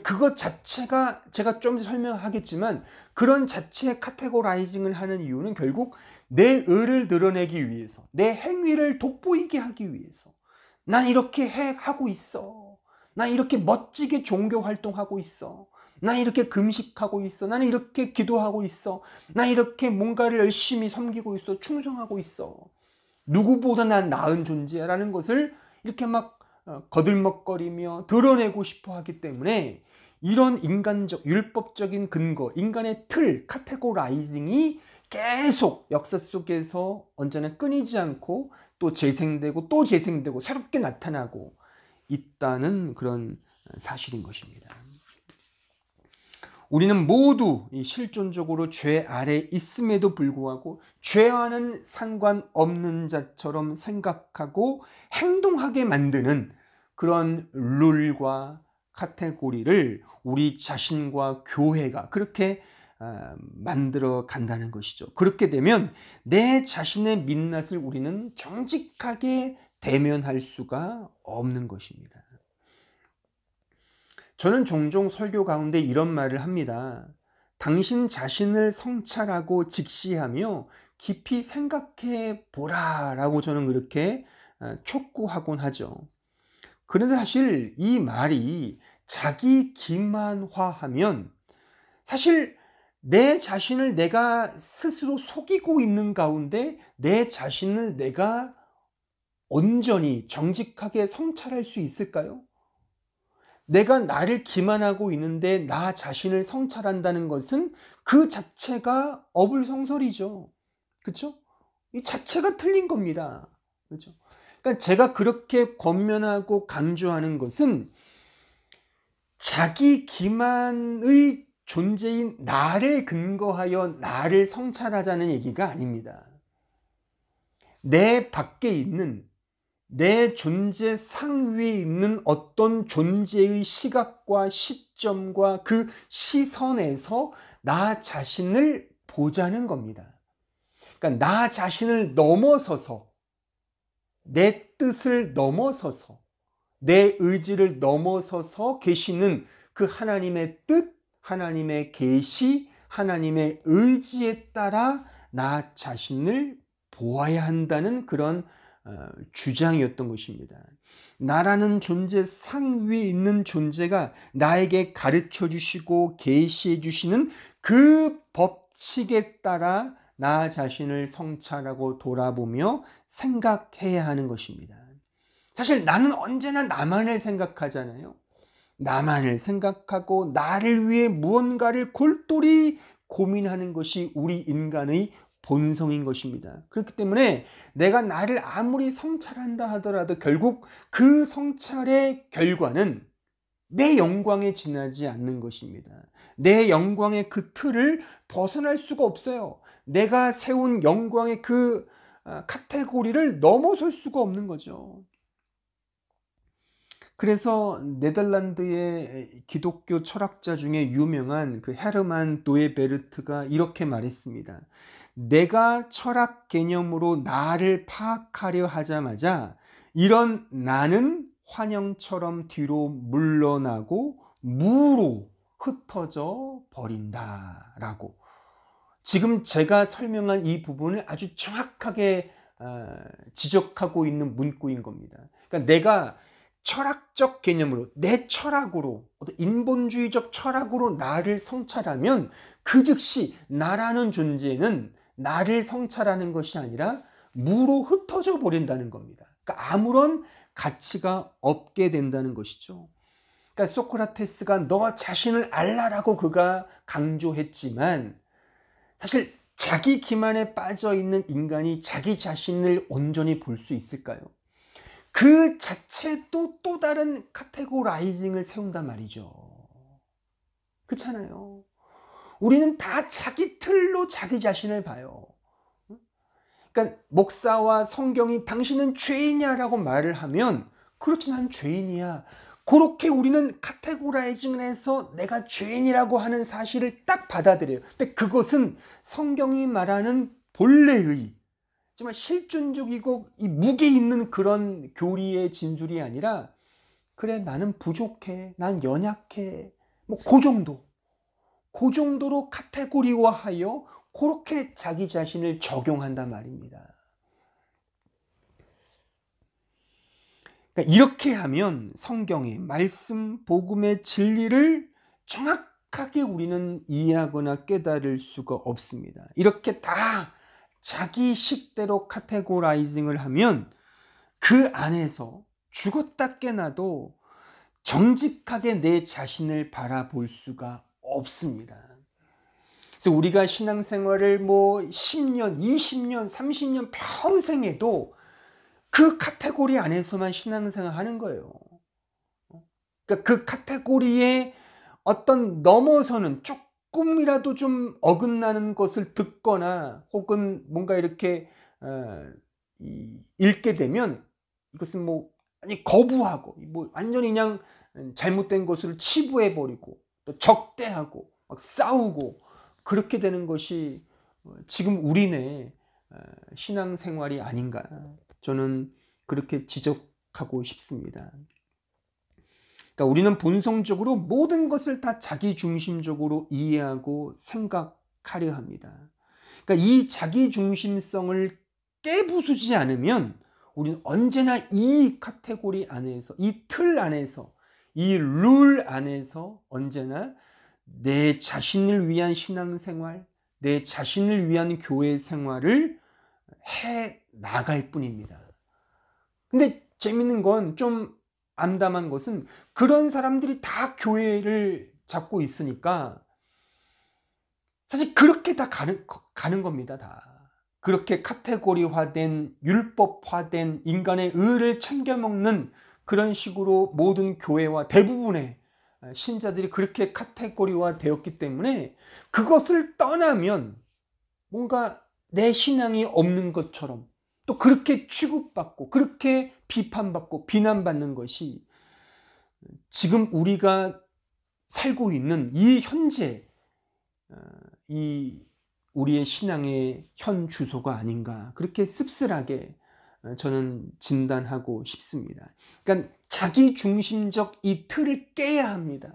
그것 자체가 제가 좀 설명하겠지만 그런 자체의 카테고라이징을 하는 이유는 결국 내 의를 드러내기 위해서, 내 행위를 돋보이게 하기 위해서. 난 이렇게 하고 있어. 난 이렇게 멋지게 종교 활동하고 있어. 난 이렇게 금식하고 있어. 나는 이렇게 기도하고 있어. 난 이렇게 뭔가를 열심히 섬기고 있어. 충성하고 있어. 누구보다 난 나은 존재라는 것을 이렇게 막 거들먹거리며 드러내고 싶어 하기 때문에 이런 인간적, 율법적인 근거, 인간의 틀, 카테고라이징이 계속 역사 속에서 언제나 끊이지 않고 또 재생되고 또 재생되고 새롭게 나타나고 있다는 그런 사실인 것입니다. 우리는 모두 실존적으로 죄 아래 있음에도 불구하고 죄와는 상관없는 자처럼 생각하고 행동하게 만드는 그런 룰과 카테고리를 우리 자신과 교회가 그렇게 만들어 간다는 것이죠. 그렇게 되면 내 자신의 민낯을 우리는 정직하게 대면할 수가 없는 것입니다. 저는 종종 설교 가운데 이런 말을 합니다. 당신 자신을 성찰하고 직시하며 깊이 생각해 보라라고 저는 그렇게 촉구하곤 하죠. 그런데 사실 이 말이 자기 기만화하면 사실 내 자신을 내가 스스로 속이고 있는 가운데 내 자신을 내가 온전히 정직하게 성찰할 수 있을까요? 내가 나를 기만하고 있는데 나 자신을 성찰한다는 것은 그 자체가 어불성설이죠. 그렇죠? 이 자체가 틀린 겁니다. 그렇죠? 그러니까 제가 그렇게 권면하고 강조하는 것은 자기 기만의 존재인 나를 근거하여 나를 성찰하자는 얘기가 아닙니다. 내 밖에 있는 내 존재 상위에 있는 어떤 존재의 시각과 시점과 그 시선에서 나 자신을 보자는 겁니다. 그러니까 나 자신을 넘어서서 내 뜻을 넘어서서 내 의지를 넘어서서 계시는 그 하나님의 뜻, 하나님의 계시, 하나님의 의지에 따라 나 자신을 보아야 한다는 그런 주장이었던 것입니다. 나라는 존재 상위에 있는 존재가 나에게 가르쳐 주시고 계시해 주시는 그 법칙에 따라 나 자신을 성찰하고 돌아보며 생각해야 하는 것입니다. 사실 나는 언제나 나만을 생각하잖아요. 나만을 생각하고 나를 위해 무언가를 골똘히 고민하는 것이 우리 인간의 본성인 것입니다. 그렇기 때문에 내가 나를 아무리 성찰한다 하더라도 결국 그 성찰의 결과는 내 영광에 지나지 않는 것입니다. 내 영광의 그 틀을 벗어날 수가 없어요. 내가 세운 영광의 그 카테고리를 넘어설 수가 없는 거죠. 그래서 네덜란드의 기독교 철학자 중에 유명한 그 헤르만 도에베르트가 이렇게 말했습니다. 내가 철학 개념으로 나를 파악하려 하자마자 이런 나는 환영처럼 뒤로 물러나고 무로 흩어져 버린다라고. 지금 제가 설명한 이 부분을 아주 정확하게 지적하고 있는 문구인 겁니다. 그러니까 내가 철학적 개념으로 내 철학으로 어떤 인본주의적 철학으로 나를 성찰하면 그 즉시 나라는 존재는 나를 성찰하는 것이 아니라 무로 흩어져 버린다는 겁니다. 그러니까 아무런 가치가 없게 된다는 것이죠. 그러니까 소크라테스가 너 자신을 알라라고 그가 강조했지만 사실 자기 기만에 빠져 있는 인간이 자기 자신을 온전히 볼 수 있을까요? 그 자체도 또 다른 카테고라이징을 세운단 말이죠. 그렇잖아요. 우리는 다 자기 틀로 자기 자신을 봐요. 그러니까 목사와 성경이 당신은 죄인이야라고 말을 하면 그렇지 난 죄인이야. 그렇게 우리는 카테고라이징을 해서 내가 죄인이라고 하는 사실을 딱 받아들여요. 근데 그것은 성경이 말하는 본래의 정말 실존적이고 이 무게 있는 그런 교리의 진술이 아니라 그래 나는 부족해, 난 연약해, 뭐 그 정도로 카테고리화하여 그렇게 자기 자신을 적용한단 말입니다. 그러니까 이렇게 하면 성경의 말씀, 복음의 진리를 정확하게 우리는 이해하거나 깨달을 수가 없습니다. 이렇게 다 자기 식대로 카테고라이징을 하면 그 안에서 죽었다 깨나도 정직하게 내 자신을 바라볼 수가 없습니다. 그래서 우리가 신앙생활을 뭐 10년, 20년, 30년 평생 해도 그 카테고리 안에서만 신앙생활 하는 거예요. 그러니까 그 카테고리에 어떤 넘어서는 조금이라도 좀 어긋나는 것을 듣거나 혹은 뭔가 이렇게 읽게 되면 이것은 뭐 아니 거부하고 뭐 완전히 그냥 잘못된 것을 치부해버리고 또 적대하고 막 싸우고 그렇게 되는 것이 지금 우리네 신앙생활이 아닌가 저는 그렇게 지적하고 싶습니다. 그러니까 우리는 본성적으로 모든 것을 다 자기 중심적으로 이해하고 생각하려 합니다. 그러니까 이 자기 중심성을 깨부수지 않으면 우리는 언제나 이 카테고리 안에서, 이 틀 안에서, 이 룰 안에서 언제나 내 자신을 위한 신앙생활, 내 자신을 위한 교회 생활을 해 나갈 뿐입니다. 근데 재밌는 건 좀 암담한 것은 그런 사람들이 다 교회를 잡고 있으니까 사실 그렇게 다 가는 겁니다. 다. 그렇게 카테고리화된 율법화된 인간의 의를 챙겨먹는 그런 식으로 모든 교회와 대부분의 신자들이 그렇게 카테고리화 되었기 때문에 그것을 떠나면 뭔가 내 신앙이 없는 것처럼 또 그렇게 취급받고 그렇게 비판받고 비난받는 것이 지금 우리가 살고 있는 이 현재 이 우리의 신앙의 현 주소가 아닌가 그렇게 씁쓸하게 저는 진단하고 싶습니다. 그러니까 자기 중심적 이 틀을 깨야 합니다.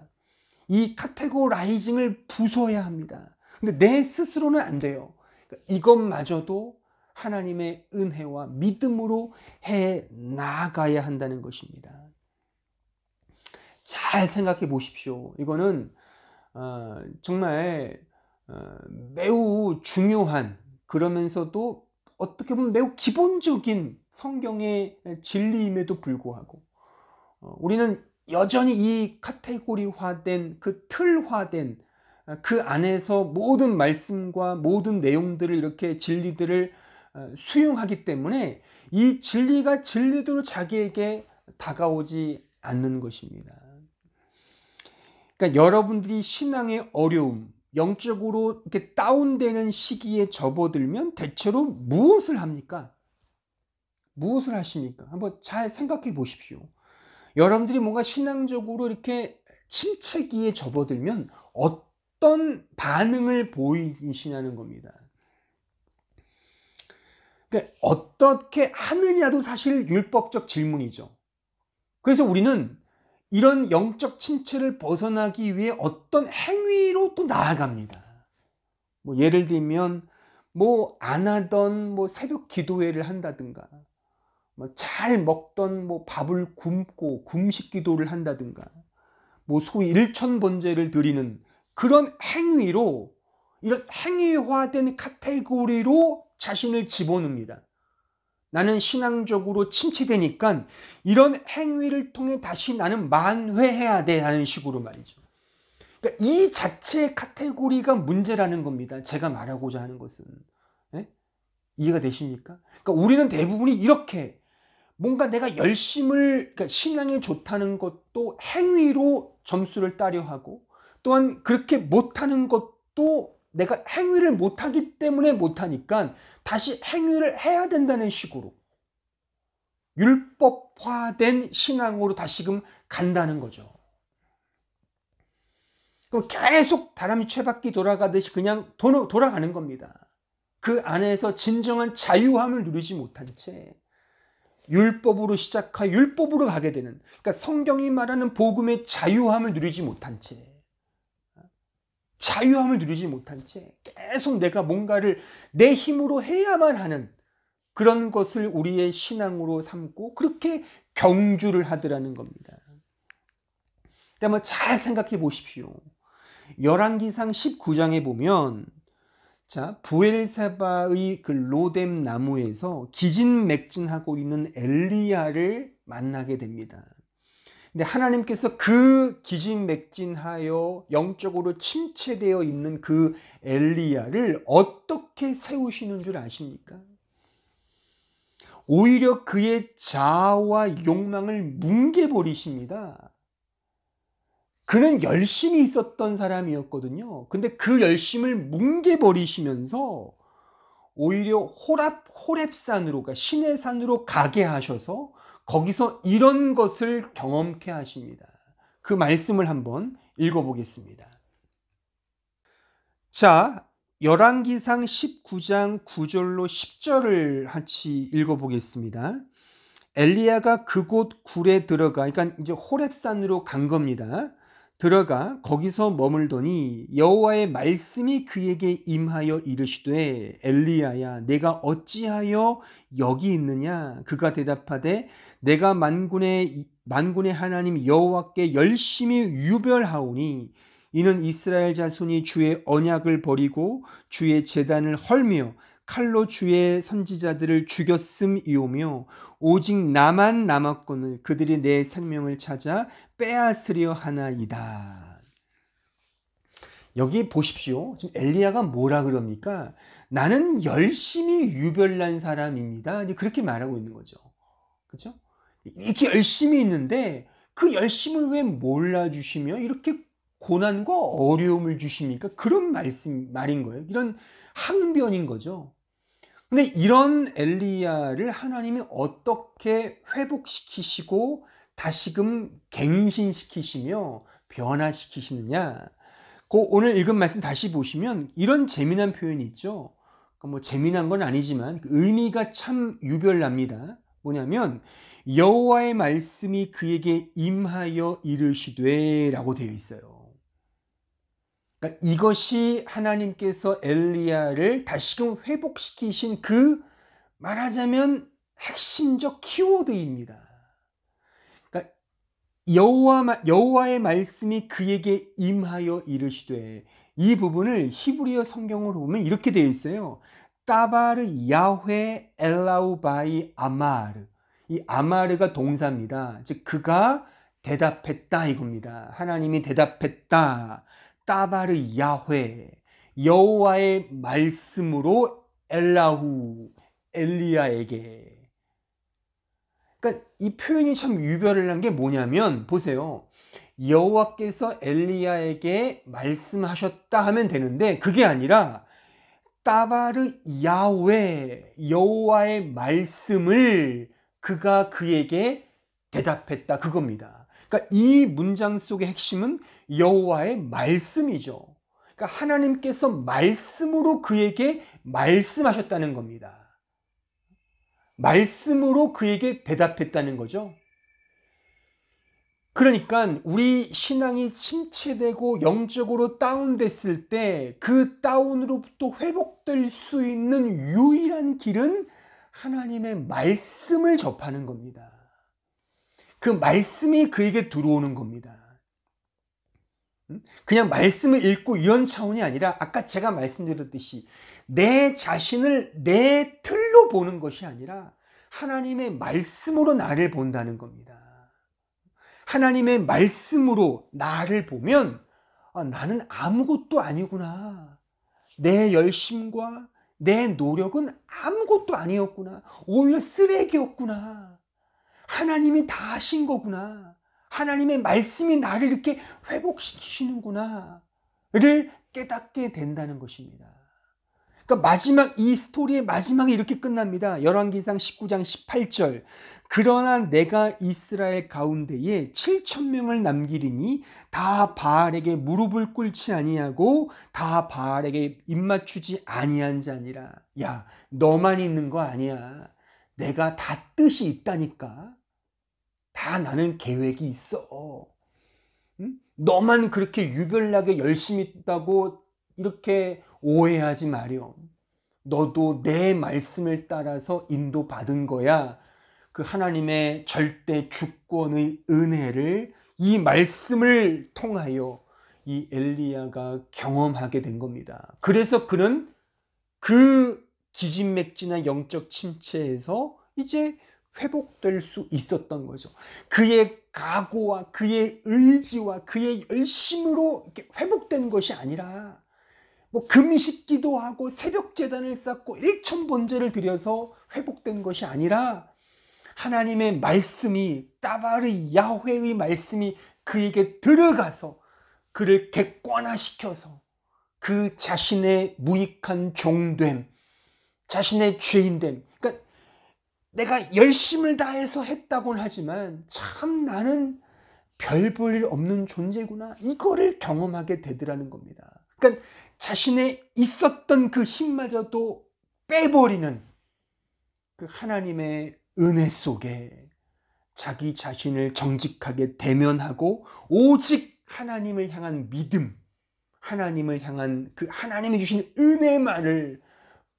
이 카테고라이징을 부숴야 합니다. 근데 내 스스로는 안 돼요. 그러니까 이것마저도 하나님의 은혜와 믿음으로 해 나가야 한다는 것입니다. 잘 생각해 보십시오. 이거는 정말 매우 중요한, 그러면서도 어떻게 보면 매우 기본적인 성경의 진리임에도 불구하고 우리는 여전히 이 카테고리화된, 그 틀화된 그 안에서 모든 말씀과 모든 내용들을, 이렇게 진리들을 수용하기 때문에 이 진리가 진리대로 자기에게 다가오지 않는 것입니다. 그러니까 여러분들이 신앙의 어려움, 영적으로 이렇게 다운되는 시기에 접어들면 대체로 무엇을 합니까? 무엇을 하십니까? 한번 잘 생각해 보십시오. 여러분들이 뭔가 신앙적으로 이렇게 침체기에 접어들면 어떤 반응을 보이시냐는 겁니다. 그러니까 어떻게 하느냐도 사실 율법적 질문이죠. 그래서 우리는 이런 영적 침체를 벗어나기 위해 어떤 행위로 또 나아갑니다. 뭐 예를 들면 뭐 안 하던 뭐 새벽 기도회를 한다든가, 뭐 잘 먹던 뭐 밥을 굶고 금식 기도를 한다든가, 뭐 소위 일천번제를 드리는 그런 행위로, 이런 행위화된 카테고리로 자신을 집어넣습니다. 나는 신앙적으로 침체되니까 이런 행위를 통해 다시 나는 만회해야 돼 하는 식으로 말이죠. 그러니까 이 자체의 카테고리가 문제라는 겁니다. 제가 말하고자 하는 것은. 네? 이해가 되십니까? 그러니까 우리는 대부분이 이렇게 뭔가 내가 열심을, 그러니까 신앙이 좋다는 것도 행위로 점수를 따려 하고, 또한 그렇게 못하는 것도 내가 행위를 못하기 때문에 못하니까 다시 행위를 해야 된다는 식으로 율법화된 신앙으로 다시금 간다는 거죠. 그럼 계속 다람쥐 쇠바퀴 돌아가듯이 그냥 돌아가는 겁니다. 그 안에서 진정한 자유함을 누리지 못한 채 율법으로 시작하여 율법으로 가게 되는, 그러니까 성경이 말하는 복음의 자유함을 누리지 못한 채, 자유함을 누리지 못한 채 계속 내가 뭔가를 내 힘으로 해야만 하는 그런 것을 우리의 신앙으로 삼고 그렇게 경주를 하더라는 겁니다. 한번 잘 생각해 보십시오. 열왕기상 19장에 보면, 자, 부엘세바의 그 로뎀 나무에서 기진맥진하고 있는 엘리야를 만나게 됩니다. 근데 하나님께서 그 기진맥진하여 영적으로 침체되어 있는 그 엘리야를 어떻게 세우시는 줄 아십니까? 오히려 그의 자아와 욕망을 뭉개버리십니다. 그는 열심히 있었던 사람이었거든요. 근데 그 열심을 뭉개버리시면서 오히려 호렙산으로, 그러니까 신의 산으로 가게 하셔서 거기서 이런 것을 경험케 하십니다. 그 말씀을 한번 읽어보겠습니다. 자, 열왕기상 19장 9절로 10절을 같이 읽어보겠습니다. 엘리야가 그곳 굴에 들어가, 그러니까 이제 호렙산으로 간 겁니다. 들어가 거기서 머물더니 여호와의 말씀이 그에게 임하여 이르시되, 엘리야야, 내가 어찌하여 여기 있느냐? 그가 대답하되, 내가 만군의 하나님 여호와께 열심히 유별하오니 이는 이스라엘 자손이 주의 언약을 버리고 주의 제단을 헐며 칼로 주의 선지자들을 죽였음이오며 오직 나만 남았거늘 그들이 내 생명을 찾아 빼앗으려 하나이다. 여기 보십시오. 지금 엘리야가 뭐라 그럽니까? 나는 열심히 유별난 사람입니다. 이제 그렇게 말하고 있는 거죠. 그렇죠? 이렇게 열심히 있는데 그 열심을 왜 몰라주시며 이렇게 고난과 어려움을 주십니까? 그런 말인 거예요. 이런 항변인 거죠. 근데 이런 엘리야를 하나님이 어떻게 회복시키시고 다시금 갱신시키시며 변화시키시느냐? 그 오늘 읽은 말씀 다시 보시면 이런 재미난 표현이 있죠. 뭐 재미난 건 아니지만 의미가 참 유별납니다. 뭐냐면 여호와의 말씀이 그에게 임하여 이르시되 라고 되어 있어요. 그러니까 이것이 하나님께서 엘리야를 다시금 회복시키신 그 말하자면 핵심적 키워드입니다. 그러니까 여호와의 말씀이 그에게 임하여 이르시되, 이 부분을 히브리어 성경으로 보면 이렇게 되어 있어요. 따바르 야훼 엘라우 바이 아마르. 이 아마르가 동사입니다. 즉 그가 대답했다 이겁니다. 하나님이 대답했다. 따바르 야훼, 여호와의 말씀으로 엘라후, 엘리야에게. 그러니까 이 표현이 참 유별난 게 뭐냐면, 보세요. 여호와께서 엘리야에게 말씀하셨다 하면 되는데 그게 아니라 따바르 야훼, 여호와의 말씀을 그가 그에게 대답했다 그겁니다. 그러니까 이 문장 속의 핵심은 여호와의 말씀이죠. 그러니까 하나님께서 말씀으로 그에게 말씀하셨다는 겁니다. 말씀으로 그에게 대답했다는 거죠. 그러니까 우리 신앙이 침체되고 영적으로 다운됐을 때 그 다운으로부터 회복될 수 있는 유일한 길은 하나님의 말씀을 접하는 겁니다. 그 말씀이 그에게 들어오는 겁니다. 그냥 말씀을 읽고 이런 차원이 아니라 아까 제가 말씀드렸듯이 내 자신을 내 틀로 보는 것이 아니라 하나님의 말씀으로 나를 본다는 겁니다. 하나님의 말씀으로 나를 보면 나는 아무것도 아니구나. 내 열심과 내 노력은 아무것도 아니었구나. 오히려 쓰레기였구나. 하나님이 다 하신 거구나. 하나님의 말씀이 나를 이렇게 회복시키시는구나 를 깨닫게 된다는 것입니다. 그러니까 마지막 이 스토리의 마지막에 이렇게 끝납니다. 열왕기상 19장 18절. 그러나 내가 이스라엘 가운데에 7,000명을 남기리니 다 바알에게 무릎을 꿇지 아니하고 다 바알에게 입맞추지 아니한 자니라. 야, 너만 있는 거 아니야. 내가 다 뜻이 있다니까. 다 나는 계획이 있어. 응? 너만 그렇게 유별나게 열심히 있다고 이렇게 오해하지 마렴. 너도 내 말씀을 따라서 인도받은 거야. 그 하나님의 절대 주권의 은혜를 이 말씀을 통하여 이 엘리야가 경험하게 된 겁니다. 그래서 그는 그 기진맥진한 영적 침체에서 이제 회복될 수 있었던 거죠. 그의 각오와 그의 의지와 그의 열심으로 회복된 것이 아니라 뭐 금식 기도하고 새벽 제단을 쌓고 일천번제를 드려서 회복된 것이 아니라 하나님의 말씀이 따바르 야훼의 말씀이 그에게 들어가서 그를 객관화시켜서 그 자신의 무익한 종됨, 자신의 죄인됨, 그러니까 내가 열심을 다해서 했다고는 하지만 참 나는 별 볼 일 없는 존재구나, 이거를 경험하게 되더라는 겁니다. 그러니까 자신의 있었던 그 힘마저도 빼버리는 그 하나님의 은혜 속에 자기 자신을 정직하게 대면하고 오직 하나님을 향한 믿음, 하나님을 향한 그 하나님이 주신 은혜만을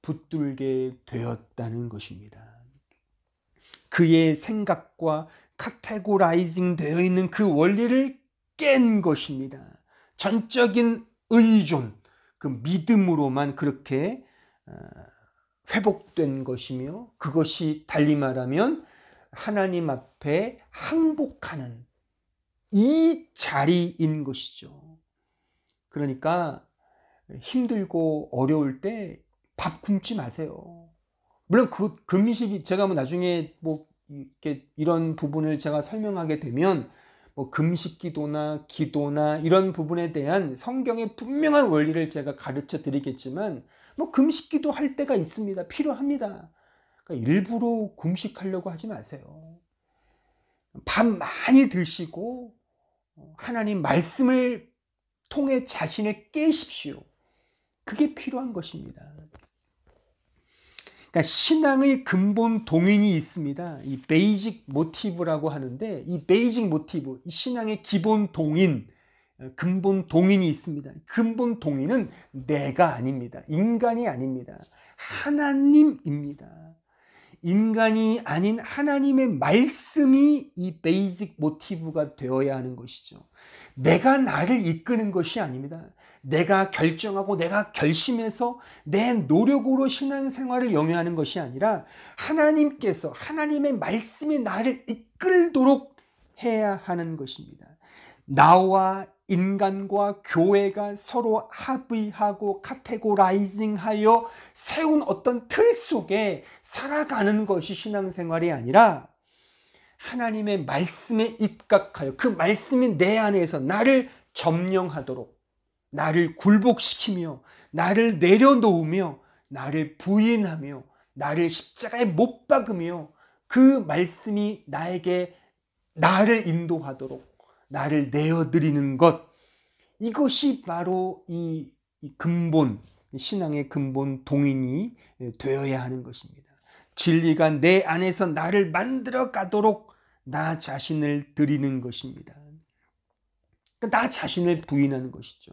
붙들게 되었다는 것입니다. 그의 생각과 카테고라이징 되어 있는 그 원리를 깬 것입니다. 전적인 의존, 그 믿음으로만 그렇게 회복된 것이며, 그것이 달리 말하면 하나님 앞에 항복하는 이 자리인 것이죠. 그러니까 힘들고 어려울 때 밥 굶지 마세요. 물론 그 금식이 제가 뭐 나중에 뭐 이렇게 이런 부분을 제가 설명하게 되면 뭐 금식 기도나 이런 부분에 대한 성경의 분명한 원리를 제가 가르쳐 드리겠지만 뭐 금식 기도 할 때가 있습니다. 필요합니다. 그러니까 일부러 금식하려고 하지 마세요. 밥 많이 드시고 하나님 말씀을 통해 자신을 깨십시오. 그게 필요한 것입니다. 그러니까 신앙의 근본 동인이 있습니다. 이 베이직 모티브라고 하는데, 이 베이직 모티브, 이 신앙의 기본 동인, 근본 동인이 있습니다. 근본 동인은 내가 아닙니다. 인간이 아닙니다. 하나님입니다. 인간이 아닌 하나님의 말씀이 이 베이직 모티브가 되어야 하는 것이죠. 내가 나를 이끄는 것이 아닙니다. 내가 결정하고 내가 결심해서 내 노력으로 신앙생활을 영위하는 것이 아니라 하나님께서, 하나님의 말씀이 나를 이끌도록 해야 하는 것입니다. 나와 인간과 교회가 서로 합의하고 카테고라이징하여 세운 어떤 틀 속에 살아가는 것이 신앙생활이 아니라 하나님의 말씀에 입각하여 그 말씀이 내 안에서 나를 점령하도록, 나를 굴복시키며 나를 내려놓으며 나를 부인하며 나를 십자가에 못 박으며 그 말씀이 나에게 나를 인도하도록 나를 내어드리는 것, 이것이 바로 이 근본, 신앙의 근본 동인이 되어야 하는 것입니다. 진리가 내 안에서 나를 만들어 가도록 나 자신을 드리는 것입니다. 그러니까 나 자신을 부인하는 것이죠.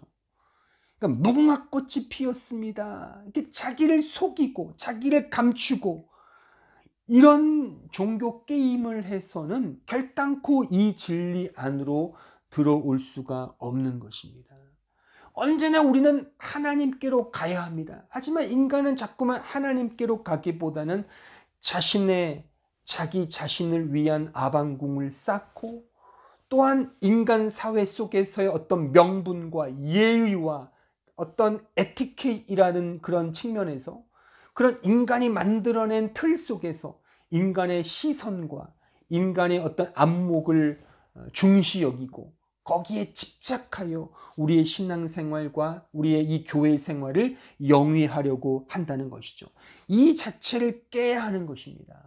그러니까 무궁화꽃이 피었습니다. 이렇게 자기를 속이고 자기를 감추고 이런 종교 게임을 해서는 결단코 이 진리 안으로 들어올 수가 없는 것입니다. 언제나 우리는 하나님께로 가야 합니다. 하지만 인간은 자꾸만 하나님께로 가기보다는 자기 자신을 위한 아방궁을 쌓고 또한 인간 사회 속에서의 어떤 명분과 예의와 어떤 에티켓이라는 그런 측면에서 그런 인간이 만들어낸 틀 속에서 인간의 시선과 인간의 어떤 안목을 중시 여기고 거기에 집착하여 우리의 신앙생활과 우리의 이 교회 생활을 영위하려고 한다는 것이죠. 이 자체를 깨야 하는 것입니다.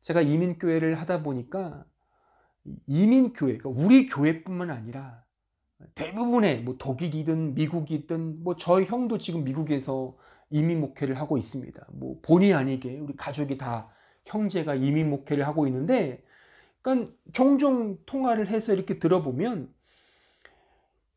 제가 이민교회를 하다 보니까 이민교회, 우리 교회뿐만 아니라 대부분의 독일이든 미국이든 저희 형도 지금 미국에서 이민 목회를 하고 있습니다. 본의 아니게 우리 가족이 다 형제가 이민 목회를 하고 있는데, 그러니까 종종 통화를 해서 이렇게 들어보면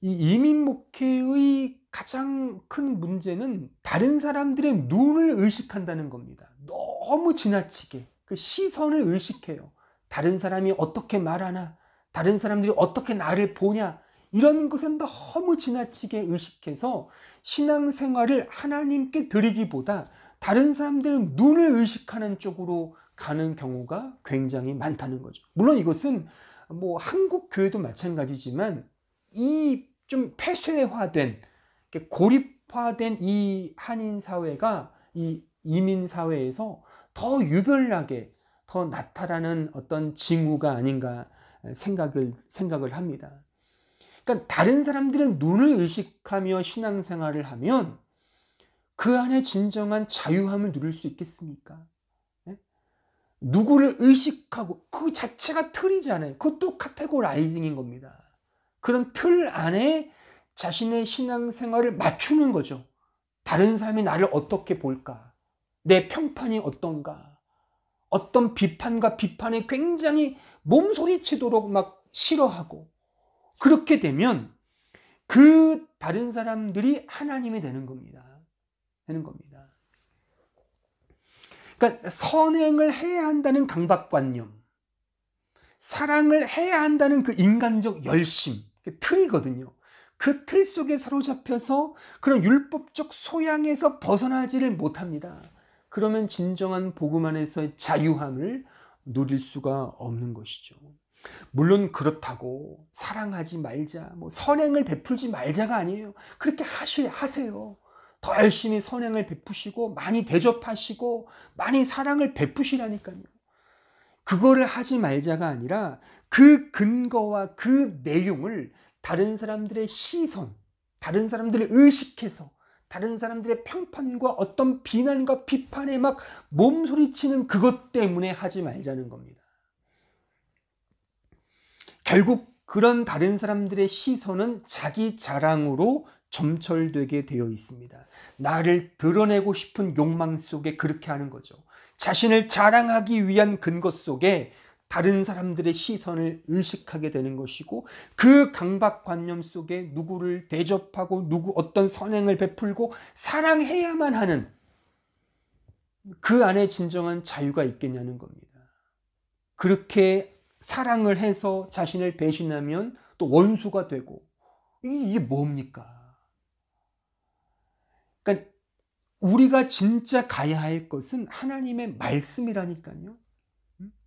이 이민 목회의 가장 큰 문제는 다른 사람들의 눈을 의식한다는 겁니다. 너무 지나치게 그 시선을 의식해요. 다른 사람이 어떻게 말하나, 다른 사람들이 어떻게 나를 보냐, 이런 것은 너무 지나치게 의식해서 신앙생활을 하나님께 드리기보다 다른 사람들은 눈을 의식하는 쪽으로 가는 경우가 굉장히 많다는 거죠. 물론 이것은 한국 교회도 마찬가지지만 이 좀 폐쇄화된, 고립화된 이 한인 사회가 이 이민 사회에서 더 유별나게 더 나타나는 어떤 징후가 아닌가 생각을 합니다. 그러니까 다른 사람들은 눈을 의식하며 신앙생활을 하면 그 안에 진정한 자유함을 누릴 수 있겠습니까? 누구를 의식하고 그 자체가 틀이잖아요. 그것도 카테고라이징인 겁니다. 그런 틀 안에 자신의 신앙생활을 맞추는 거죠. 다른 사람이 나를 어떻게 볼까? 내 평판이 어떤가? 어떤 비판과 비판에 굉장히 몸소리치도록 막 싫어하고, 그렇게 되면 그 다른 사람들이 하나님이 되는 겁니다. 그러니까 선행을 해야 한다는 강박관념, 사랑을 해야 한다는 그 인간적 열심, 그 틀이거든요. 그 틀 속에 사로잡혀서 그런 율법적 소양에서 벗어나지를 못합니다. 그러면 진정한 복음 안에서의 자유함을 누릴 수가 없는 것이죠. 물론 그렇다고 사랑하지 말자, 선행을 베풀지 말자가 아니에요. 그렇게 하세요. 더 열심히 선행을 베푸시고 많이 대접하시고 많이 사랑을 베푸시라니까요. 그거를 하지 말자가 아니라 그 근거와 그 내용을 다른 사람들의 시선, 다른 사람들을 의식해서 다른 사람들의 평판과 어떤 비난과 비판에 막 몸소리치는 그것 때문에 하지 말자는 겁니다. 결국 그런 다른 사람들의 시선은 자기 자랑으로 점철되게 되어 있습니다. 나를 드러내고 싶은 욕망 속에 그렇게 하는 거죠. 자신을 자랑하기 위한 근거 속에 다른 사람들의 시선을 의식하게 되는 것이고, 그 강박관념 속에 누구를 대접하고 어떤 선행을 베풀고 사랑해야만 하는, 그 안에 진정한 자유가 있겠냐는 겁니다. 그렇게 사랑을 해서 자신을 배신하면 또 원수가 되고, 이게 뭡니까? 그러니까 우리가 진짜 가야 할 것은 하나님의 말씀이라니까요.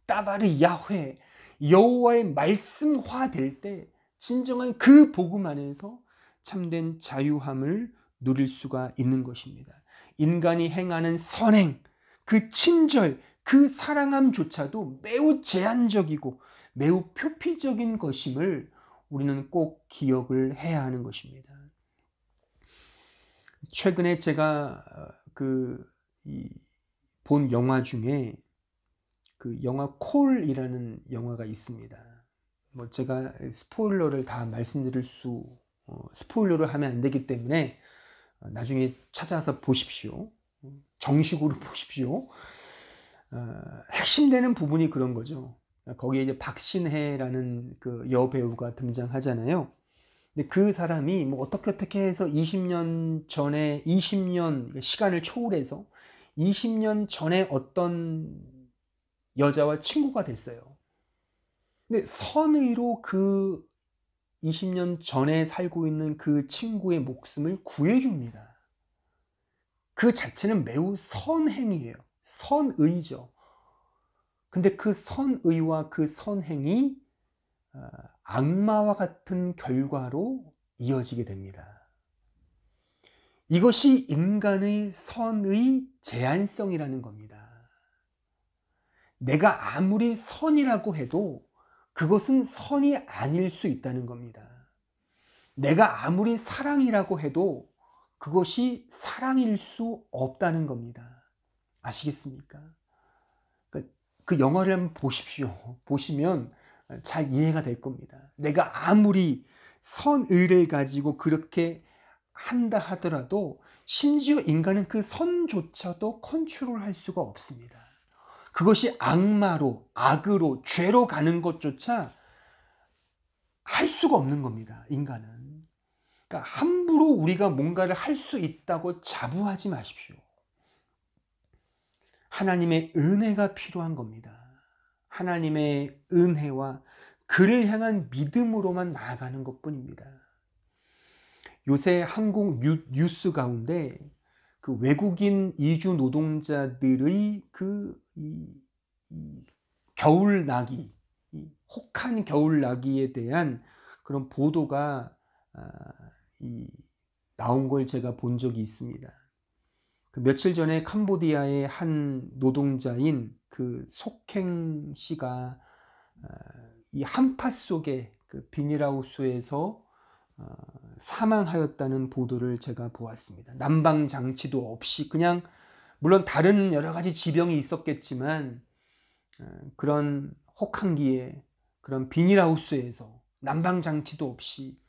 따바르 야훼, 여호와의 말씀화 될 때 진정한 그 복음 안에서 참된 자유함을 누릴 수가 있는 것입니다. 인간이 행하는 선행, 그 친절, 그 사랑함조차도 매우 제한적이고 매우 표피적인 것임을 우리는 꼭 기억을 해야 하는 것입니다. 최근에 제가 본 영화 중에 그 영화 콜이라는 영화가 있습니다. 뭐 제가 스포일러를 다 스포일러를 하면 안 되기 때문에 나중에 찾아서 보십시오. 정식으로 보십시오. 핵심되는 부분이 그런 거죠. 거기에 이제 박신혜라는 그 여배우가 등장하잖아요. 근데 그 사람이 뭐 어떻게 해서 20년 시간을 초월해서 20년 전에 어떤 여자와 친구가 됐어요. 근데 선의로 그 20년 전에 살고 있는 그 친구의 목숨을 구해줍니다. 그 자체는 매우 선행이에요. 선의죠. 근데 그 선의와 그 선행이 악마와 같은 결과로 이어지게 됩니다. 이것이 인간의 선의 제한성이라는 겁니다. 내가 아무리 선이라고 해도 그것은 선이 아닐 수 있다는 겁니다. 내가 아무리 사랑이라고 해도 그것이 사랑일 수 없다는 겁니다. 아시겠습니까? 그 영화를 한번 보십시오. 보시면 잘 이해가 될 겁니다. 내가 아무리 선의를 가지고 그렇게 한다 하더라도 심지어 인간은 그 선조차도 컨트롤할 수가 없습니다. 그것이 악마로, 악으로, 죄로 가는 것조차 할 수가 없는 겁니다. 인간은. 그러니까 함부로 우리가 뭔가를 할 수 있다고 자부하지 마십시오. 하나님의 은혜가 필요한 겁니다. 하나님의 은혜와 그를 향한 믿음으로만 나아가는 것뿐입니다. 요새 한국 뉴스 가운데 그 외국인 이주 노동자들의 겨울 나기, 혹한 겨울 나기에 대한 그런 보도가 나온 걸 제가 본 적이 있습니다. 그 며칠 전에 캄보디아의 한 노동자인 그 속행 씨가 이 한파 속에 그 비닐하우스에서 사망하였다는 보도를 제가 보았습니다. 난방 장치도 없이 그냥, 물론 다른 여러 가지 지병이 있었겠지만 그런 혹한기에 그런 비닐하우스에서 난방 장치도 없이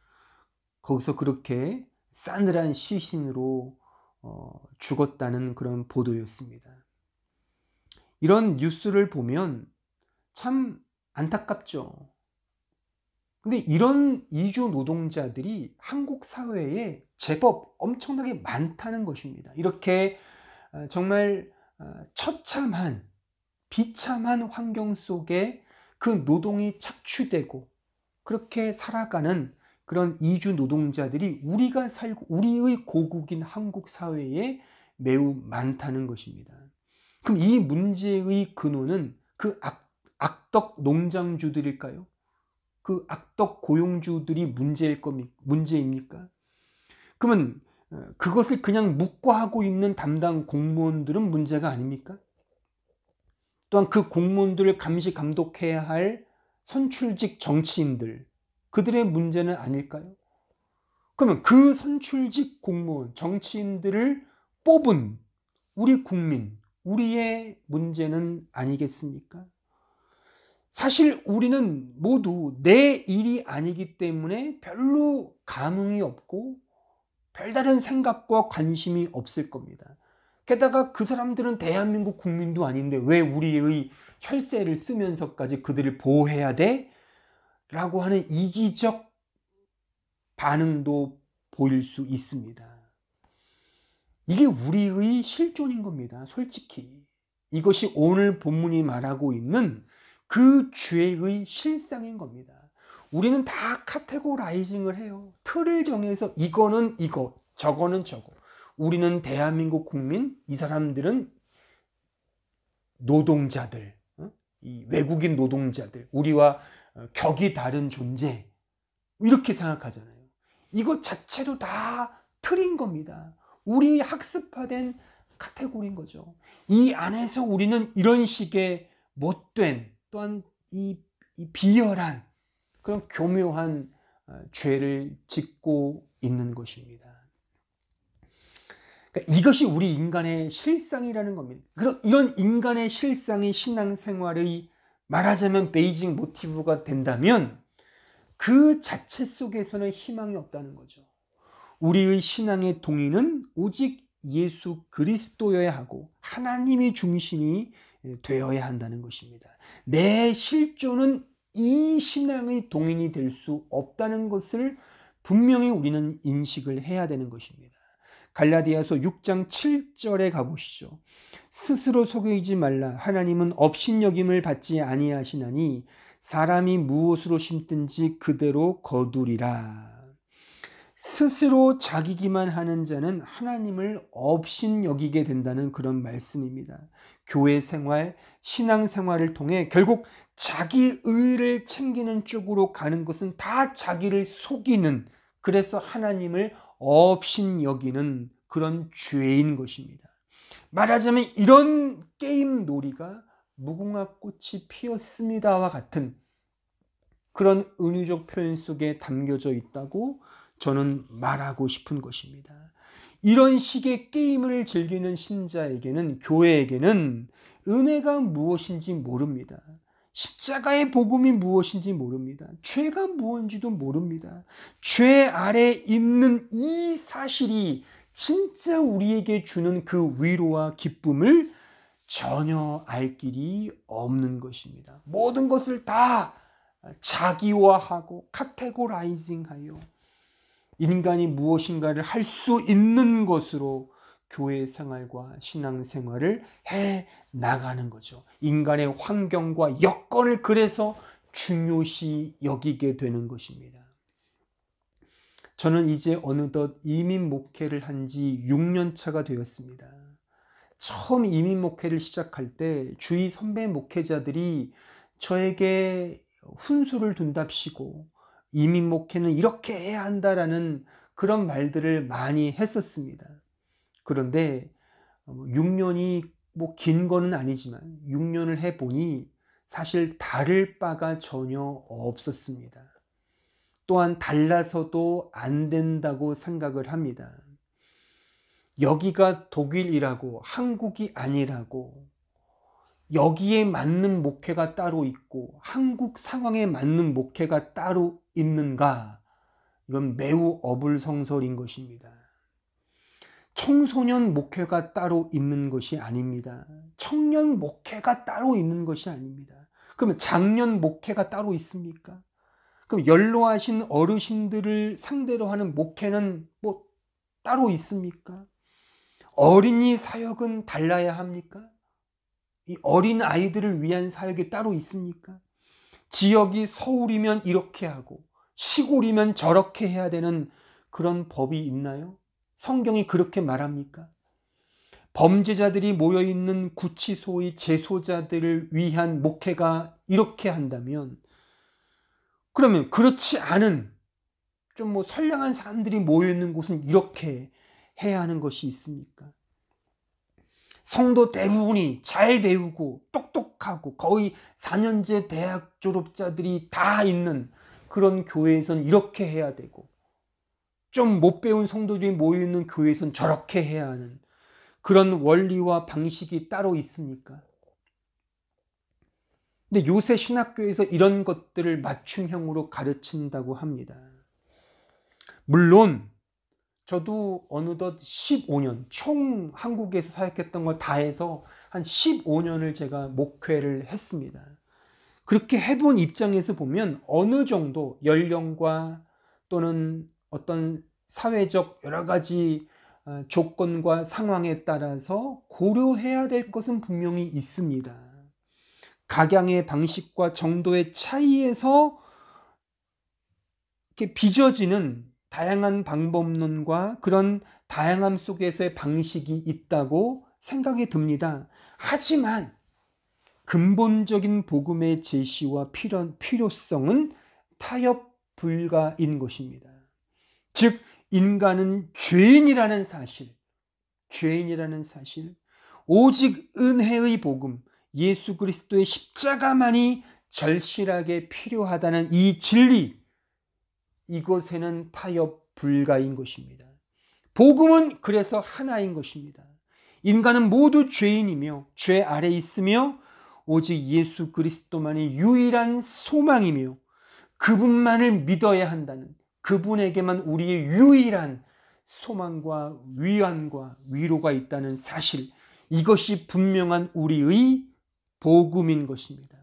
거기서 그렇게 싸늘한 시신으로 죽었다는 그런 보도였습니다. 이런 뉴스를 보면 참 안타깝죠. 근데 이런 이주 노동자들이 한국 사회에 제법 엄청나게 많다는 것입니다. 이렇게 정말 처참한, 비참한 환경 속에 그 노동이 착취되고 그렇게 살아가는 그런 이주 노동자들이 우리가 살고 우리의 고국인 한국 사회에 매우 많다는 것입니다. 그럼 이 문제의 근원은 그 악덕 농장주들일까요? 그 악덕 고용주들이 문제입니까? 그러면 그것을 그냥 묵과하고 있는 담당 공무원들은 문제가 아닙니까? 또한 그 공무원들을 감시 감독해야 할 선출직 정치인들, 그들의 문제는 아닐까요? 그러면 그 선출직 공무원, 정치인들을 뽑은 우리 국민, 우리의 문제는 아니겠습니까? 사실 우리는 모두 내 일이 아니기 때문에 별로 감흥이 없고 별다른 생각과 관심이 없을 겁니다. 게다가 그 사람들은 대한민국 국민도 아닌데 왜 우리의 혈세를 쓰면서까지 그들을 보호해야 돼? 라고 하는 이기적 반응도 보일 수 있습니다. 이게 우리의 실존인 겁니다. 솔직히. 이것이 오늘 본문이 말하고 있는 그 죄의 실상인 겁니다. 우리는 다 카테고라이징을 해요. 틀을 정해서 이거는 이거, 저거는 저거. 우리는 대한민국 국민, 이 사람들은 노동자들, 이 외국인 노동자들, 우리와 격이 다른 존재, 이렇게 생각하잖아요. 이것 자체도 다 틀인 겁니다. 우리 학습화된 카테고리인 거죠. 이 안에서 우리는 이런 식의 못된 또한 이 비열한 그런 교묘한 죄를 짓고 있는 것입니다. 그러니까 이것이 우리 인간의 실상이라는 겁니다. 이런 인간의 실상이 신앙생활의 말하자면 베이직 모티브가 된다면 그 자체 속에서는 희망이 없다는 거죠. 우리의 신앙의 동의는 오직 예수 그리스도여야 하고 하나님이 중심이 되어야 한다는 것입니다. 내 실존은 이 신앙의 동인이 될 수 없다는 것을 분명히 우리는 인식을 해야 되는 것입니다. 갈라디아서 6장 7절에 가보시죠. 스스로 속이지 말라. 하나님은 업신여김을 받지 아니하시나니 사람이 무엇으로 심든지 그대로 거두리라. 스스로 자기기만 하는 자는 하나님을 업신여기게 된다는 그런 말씀입니다. 교회 생활, 신앙 생활을 통해 결국 자기 의를 챙기는 쪽으로 가는 것은 다 자기를 속이는, 그래서 하나님을 업신여기는 그런 죄인 것입니다. 말하자면 이런 게임 놀이가 무궁화꽃이 피었습니다와 같은 그런 은유적 표현 속에 담겨져 있다고 저는 말하고 싶은 것입니다. 이런 식의 게임을 즐기는 신자에게는, 교회에게는 은혜가 무엇인지 모릅니다. 십자가의 복음이 무엇인지 모릅니다. 죄가 무엇인지도 모릅니다. 죄 아래 있는 이 사실이 진짜 우리에게 주는 그 위로와 기쁨을 전혀 알 길이 없는 것입니다. 모든 것을 다 자기화하고 카테고라이징하여 인간이 무엇인가를 할 수 있는 것으로 교회 생활과 신앙 생활을 해 나가는 거죠. 인간의 환경과 여건을 그래서 중요시 여기게 되는 것입니다. 저는 이제 어느덧 이민 목회를 한 지 6년 차가 되었습니다. 처음 이민 목회를 시작할 때 주위 선배 목회자들이 저에게 훈수를 둔답시고 이민 목회는 이렇게 해야 한다라는 그런 말들을 많이 했었습니다. 그런데 6년이 긴 거는 아니지만 6년을 해보니 사실 다를 바가 전혀 없었습니다. 또한 달라서도 안 된다고 생각을 합니다. 여기가 독일이라고 한국이 아니라고 여기에 맞는 목회가 따로 있고 한국 상황에 맞는 목회가 따로 있는가? 이건 매우 어불성설인 것입니다. 청소년 목회가 따로 있는 것이 아닙니다. 청년 목회가 따로 있는 것이 아닙니다. 그러면 장년 목회가 따로 있습니까? 그럼 연로하신 어르신들을 상대로 하는 목회는 따로 있습니까? 어린이 사역은 달라야 합니까? 이 어린 아이들을 위한 사역이 따로 있습니까? 지역이 서울이면 이렇게 하고 시골이면 저렇게 해야 되는 그런 법이 있나요? 성경이 그렇게 말합니까? 범죄자들이 모여있는 구치소의 재소자들을 위한 목회가 이렇게 한다면, 그러면 그렇지 않은 좀 선량한 사람들이 모여있는 곳은 이렇게 해야 하는 것이 있습니까? 성도 대부분이 잘 배우고 똑똑하고 거의 4년제 대학 졸업자들이 다 있는 그런 교회에선 이렇게 해야 되고, 좀 못 배운 성도들이 모여있는 교회에선 저렇게 해야 하는 그런 원리와 방식이 따로 있습니까? 근데 요새 신학교에서 이런 것들을 맞춤형으로 가르친다고 합니다. 물론 저도 어느덧 15년, 총 한국에서 사역했던 걸 다 해서 한 15년을 제가 목회를 했습니다. 그렇게 해본 입장에서 보면 어느 정도 연령과 또는 어떤 사회적 여러 가지 조건과 상황에 따라서 고려해야 될 것은 분명히 있습니다. 각양의 방식과 정도의 차이에서 이렇게 빚어지는 다양한 방법론과 그런 다양함 속에서의 방식이 있다고 생각이 듭니다. 하지만 근본적인 복음의 제시와 필요성은 타협 불가인 것입니다. 즉 인간은 죄인이라는 사실, 오직 은혜의 복음, 예수 그리스도의 십자가만이 절실하게 필요하다는 이 진리, 이것에는 타협 불가인 것입니다. 복음은 그래서 하나인 것입니다. 인간은 모두 죄인이며 죄 아래 있으며 오직 예수 그리스도만이 유일한 소망이며 그분만을 믿어야 한다는, 그분에게만 우리의 유일한 소망과 위안과 위로가 있다는 사실, 이것이 분명한 우리의 복음인 것입니다.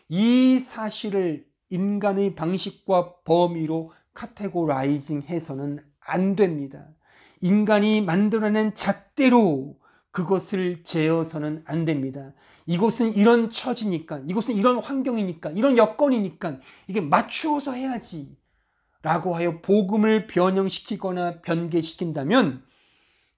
이 사실을 인간의 방식과 범위로 카테고라이징 해서는 안 됩니다. 인간이 만들어낸 잣대로 그것을 재어서는 안 됩니다. 이것은 이런 처지니까, 이것은 이런 환경이니까, 이런 여건이니까 이게 맞추어서 해야지 라고 하여 복음을 변형시키거나 변개시킨다면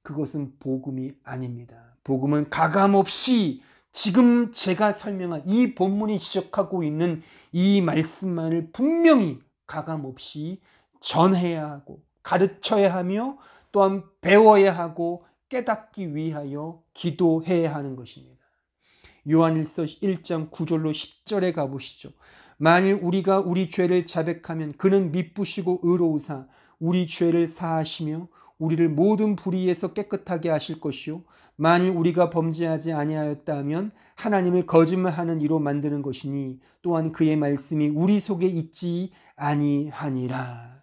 그것은 복음이 아닙니다. 복음은 가감없이 지금 제가 설명한 이 본문이 지적하고 있는 이 말씀만을 분명히 가감없이 전해야 하고 가르쳐야 하며 또한 배워야 하고 깨닫기 위하여 기도해야 하는 것입니다. 요한일서 1장 9절로 10절에 가보시죠. 만일 우리가 우리 죄를 자백하면 그는 미쁘시고 의로우사 우리 죄를 사하시며 우리를 모든 불의에서 깨끗하게 하실 것이요 만일 우리가 범죄하지 아니하였다 하면 하나님을 거짓말하는 이로 만드는 것이니 또한 그의 말씀이 우리 속에 있지 아니하니라.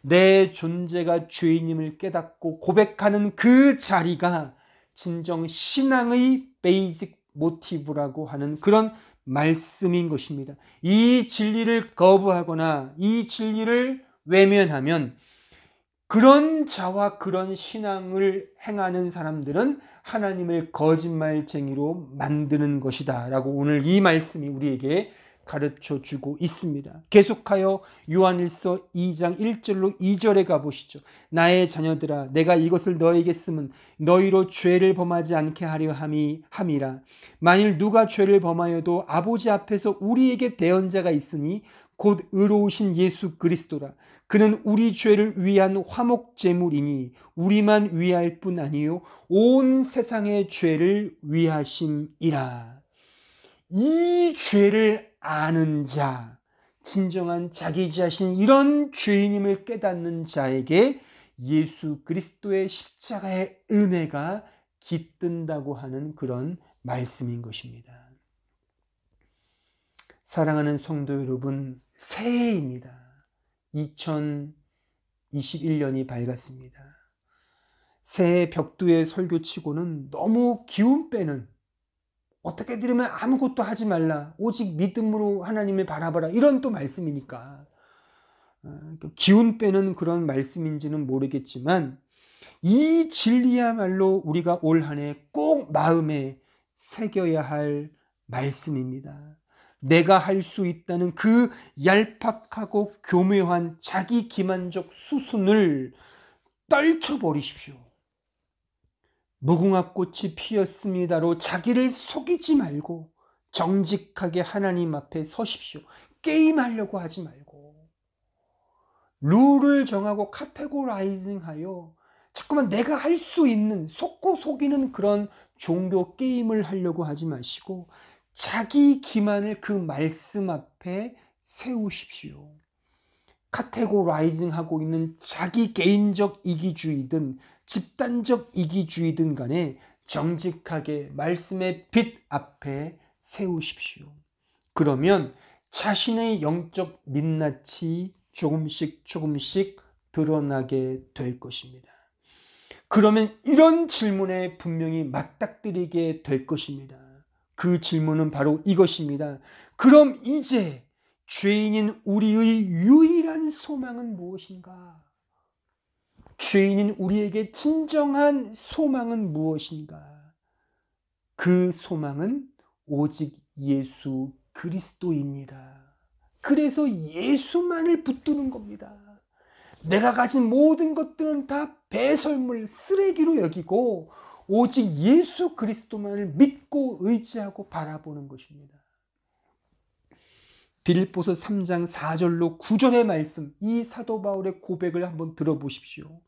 내 존재가 죄인임을 깨닫고 고백하는 그 자리가 진정 신앙의 베이직 모티브라고 하는 그런 말씀인 것입니다. 이 진리를 거부하거나 이 진리를 외면하면 그런 자와 그런 신앙을 행하는 사람들은 하나님을 거짓말쟁이로 만드는 것이다 라고 오늘 이 말씀이 우리에게 가르쳐 주고 있습니다. 계속하여 요한일서 2장 1절로 2절에 가보시죠. 나의 자녀들아 내가 이것을 너에게 쓰면 너희로 죄를 범하지 않게 하려 함이라. 만일 누가 죄를 범하여도 아버지 앞에서 우리에게 대언자가 있으니 곧 의로우신 예수 그리스도라. 그는 우리 죄를 위한 화목제물이니 우리만 위할 뿐 아니요 온 세상의 죄를 위하심이라. 이 죄를 아는 자, 진정한 자기 자신 이런 죄인임을 깨닫는 자에게 예수 그리스도의 십자가의 은혜가 깃든다고 하는 그런 말씀인 것입니다. 사랑하는 성도 여러분, 새해입니다. 2021년이 밝았습니다. 새해 벽두의 설교치고는 너무 기운 빼는, 어떻게 들으면 아무것도 하지 말라, 오직 믿음으로 하나님을 바라봐라, 이런 또 말씀이니까 기운 빼는 그런 말씀인지는 모르겠지만 이 진리야말로 우리가 올 한 해 꼭 마음에 새겨야 할 말씀입니다. 내가 할 수 있다는 그 얄팍하고 교묘한 자기 기만적 수순을 떨쳐버리십시오. 무궁화 꽃이 피었습니다로 자기를 속이지 말고 정직하게 하나님 앞에 서십시오. 게임하려고 하지 말고 룰을 정하고 카테고라이징하여 자꾸만 내가 할 수 있는 속고 속이는 그런 종교 게임을 하려고 하지 마시고 자기 기만을 그 말씀 앞에 세우십시오. 카테고라이징하고 있는 자기 개인적 이기주의든 집단적 이기주의든 간에 정직하게 말씀의 빛 앞에 세우십시오. 그러면 자신의 영적 민낯이 조금씩 드러나게 될 것입니다. 그러면 이런 질문에 분명히 맞닥뜨리게 될 것입니다. 그 질문은 바로 이것입니다. 그럼 이제 죄인인 우리의 유일한 소망은 무엇인가? 죄인인 우리에게 진정한 소망은 무엇인가? 그 소망은 오직 예수 그리스도입니다. 그래서 예수만을 붙드는 겁니다. 내가 가진 모든 것들은 다 배설물, 쓰레기로 여기고 오직 예수 그리스도만을 믿고 의지하고 바라보는 것입니다. 빌립보서 3장 4절로 9절의 말씀, 이 사도 바울의 고백을 한번 들어보십시오.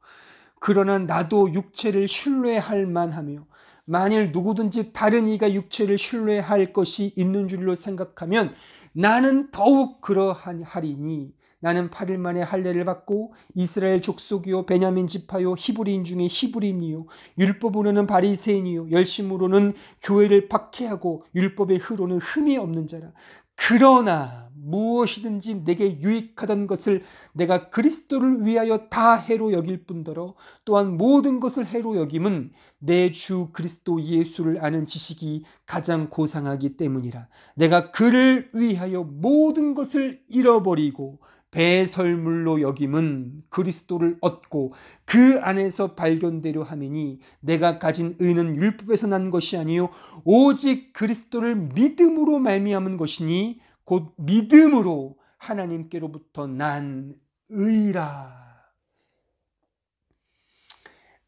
그러나 나도 육체를 신뢰할 만하며 만일 누구든지 다른 이가 육체를 신뢰할 것이 있는 줄로 생각하면 나는 더욱 그러하리니 나는 8일 만에 할례를 받고 이스라엘 족속이요 베냐민 지파요 히브리인 중에 히브리인이요 율법으로는 바리새인이요 열심으로는 교회를 박해하고 율법의 흐로는 흠이 없는 자라. 그러나 무엇이든지 내게 유익하던 것을 내가 그리스도를 위하여 다 해로 여길 뿐더러 또한 모든 것을 해로 여김은 내 주 그리스도 예수를 아는 지식이 가장 고상하기 때문이라. 내가 그를 위하여 모든 것을 잃어버리고 배설물로 여김은 그리스도를 얻고 그 안에서 발견되려 함이니 내가 가진 의는 율법에서 난 것이 아니요 오직 그리스도를 믿음으로 말미암은 것이니 곧 믿음으로 하나님께로부터 난 의라.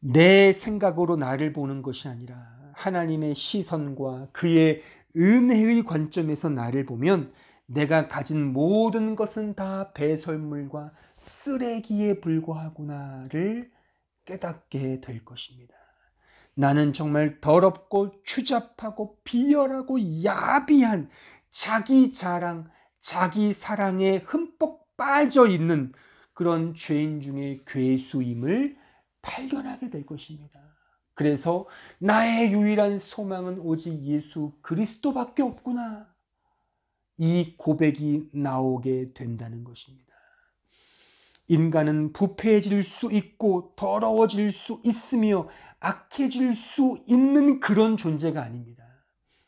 내 생각으로 나를 보는 것이 아니라 하나님의 시선과 그의 은혜의 관점에서 나를 보면 내가 가진 모든 것은 다 배설물과 쓰레기에 불과하구나를 깨닫게 될 것입니다. 나는 정말 더럽고 추잡하고 비열하고 야비한 자기 자랑, 자기 사랑에 흠뻑 빠져 있는 그런 죄인 중에 괴수임을 발견하게 될 것입니다. 그래서 나의 유일한 소망은 오직 예수 그리스도밖에 없구나. 이 고백이 나오게 된다는 것입니다. 인간은 부패해질 수 있고 더러워질 수 있으며 악해질 수 있는 그런 존재가 아닙니다.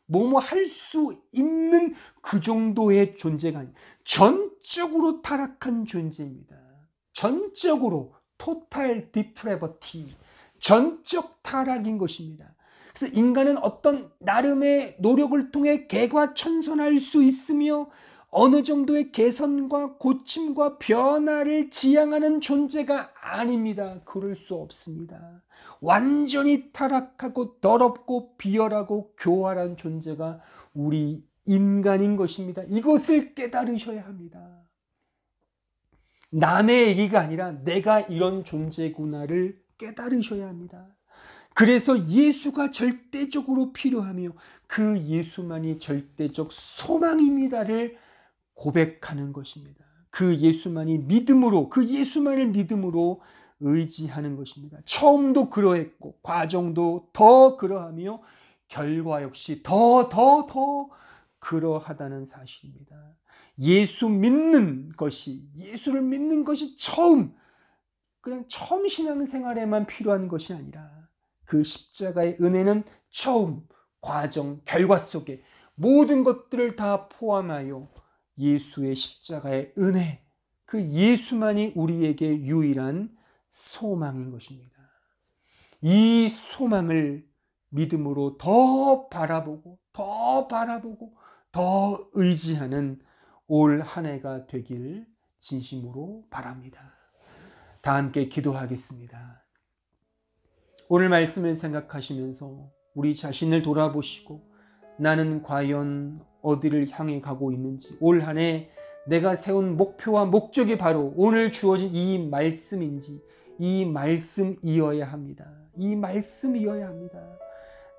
뭐뭐 할 수 있는 그 정도의 존재가 아닙니다. 전적으로 타락한 존재입니다. 전적으로 토탈 디프레버티, 전적 타락인 것입니다. 그래서 인간은 어떤 나름의 노력을 통해 개과천선할 수 있으며 어느 정도의 개선과 고침과 변화를 지향하는 존재가 아닙니다. 그럴 수 없습니다. 완전히 타락하고 더럽고 비열하고 교활한 존재가 우리 인간인 것입니다. 이것을 깨달으셔야 합니다. 남의 얘기가 아니라 내가 이런 존재구나를 깨달으셔야 합니다. 그래서 예수가 절대적으로 필요하며 그 예수만이 절대적 소망입니다를 고백하는 것입니다. 그 예수만이 믿음으로, 그 예수만을 믿음으로 의지하는 것입니다. 처음도 그러했고 과정도 더 그러하며 결과 역시 더 그러하다는 사실입니다. 예수를 믿는 것이 그냥 처음 신앙생활에만 필요한 것이 아니라 그 십자가의 은혜는 처음, 과정, 결과 속에 모든 것들을 다 포함하여 예수의 십자가의 은혜, 그 예수만이 우리에게 유일한 소망인 것입니다. 이 소망을 믿음으로 더 바라보고 더 의지하는 올 한 해가 되길 진심으로 바랍니다. 다 함께 기도하겠습니다. 오늘 말씀을 생각하시면서 우리 자신을 돌아보시고 나는 과연 어디를 향해 가고 있는지, 올 한 해 내가 세운 목표와 목적이 바로 오늘 주어진 이 말씀인지, 이 말씀이어야 합니다. 이 말씀이어야 합니다.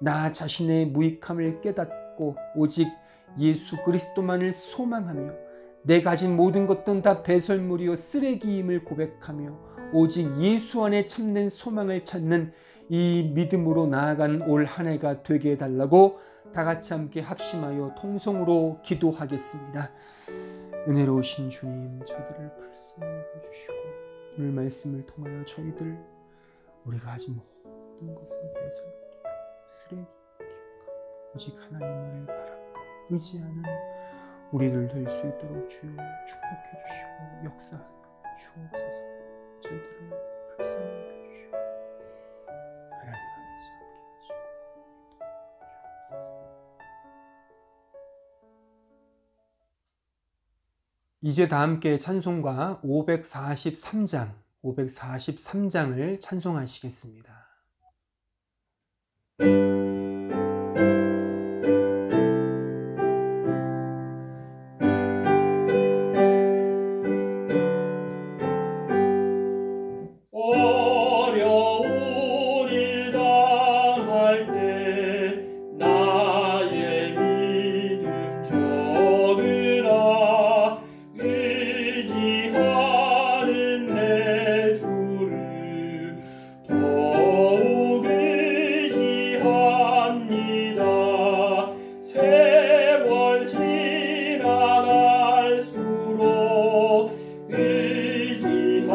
나 자신의 무익함을 깨닫고 오직 예수 그리스도만을 소망하며 내 가진 모든 것들은 다 배설물이요 쓰레기임을 고백하며 오직 예수 안에 참된 소망을 찾는 이 믿음으로 나아가는 올 한 해가 되게 해달라고 다 같이 함께 합심하여 통성으로 기도하겠습니다. 은혜로우신 주님, 저희들을 불쌍히 여겨주시고 오늘 말씀을 통하여 저희들 우리가 하지 모든 것을 배설물이요 쓰레기 기억하고 오직 하나님만을 바라고 의지하는 우리를 될 수 있도록 주여 축복해 주시고 역사하여 주옵소서. 저희들을 불쌍히 여겨주시고 하나님 아버지 함께 하시고 주옵소서. 이제 다 함께 찬송가 543장을 찬송하시겠습니다.
어려운 일 당할 때 나의 믿음 적으라. 의지하는 내 주를 더욱 의지합니다. 세월 지나갈수록 의지할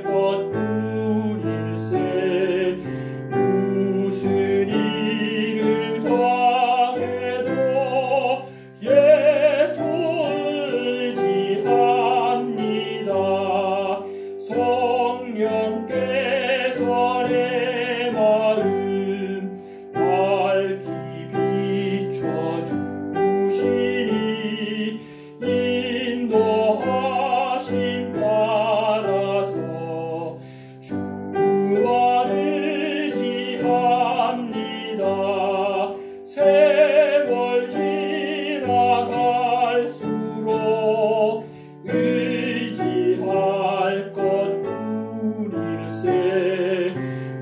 것뿐일세. 무슨 일을 당해도 예수 의지합니다. 성령께서 내 마음 밝히 비춰주시니 인도하심 따라서 주와 의지합니다. 세월 지나갈수록 의지할 것뿐일세.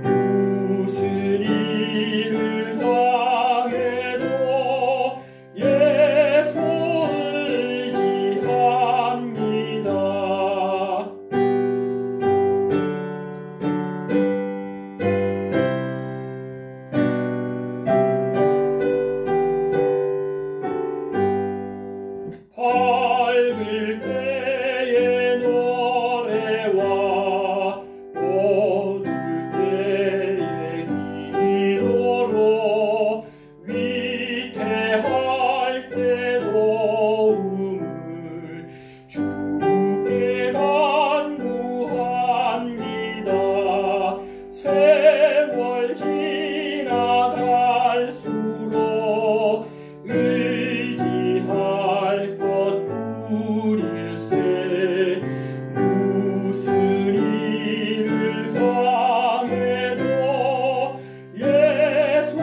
무슨 일을 당해도 예수 의지합니다. 밝을 때의 노래와 어두울 때의 기도로 위태할 때 도움을 주께 간구합니다. 세월 지나갈수록 의지할 것뿐일세. 무슨 일을 당해도 예수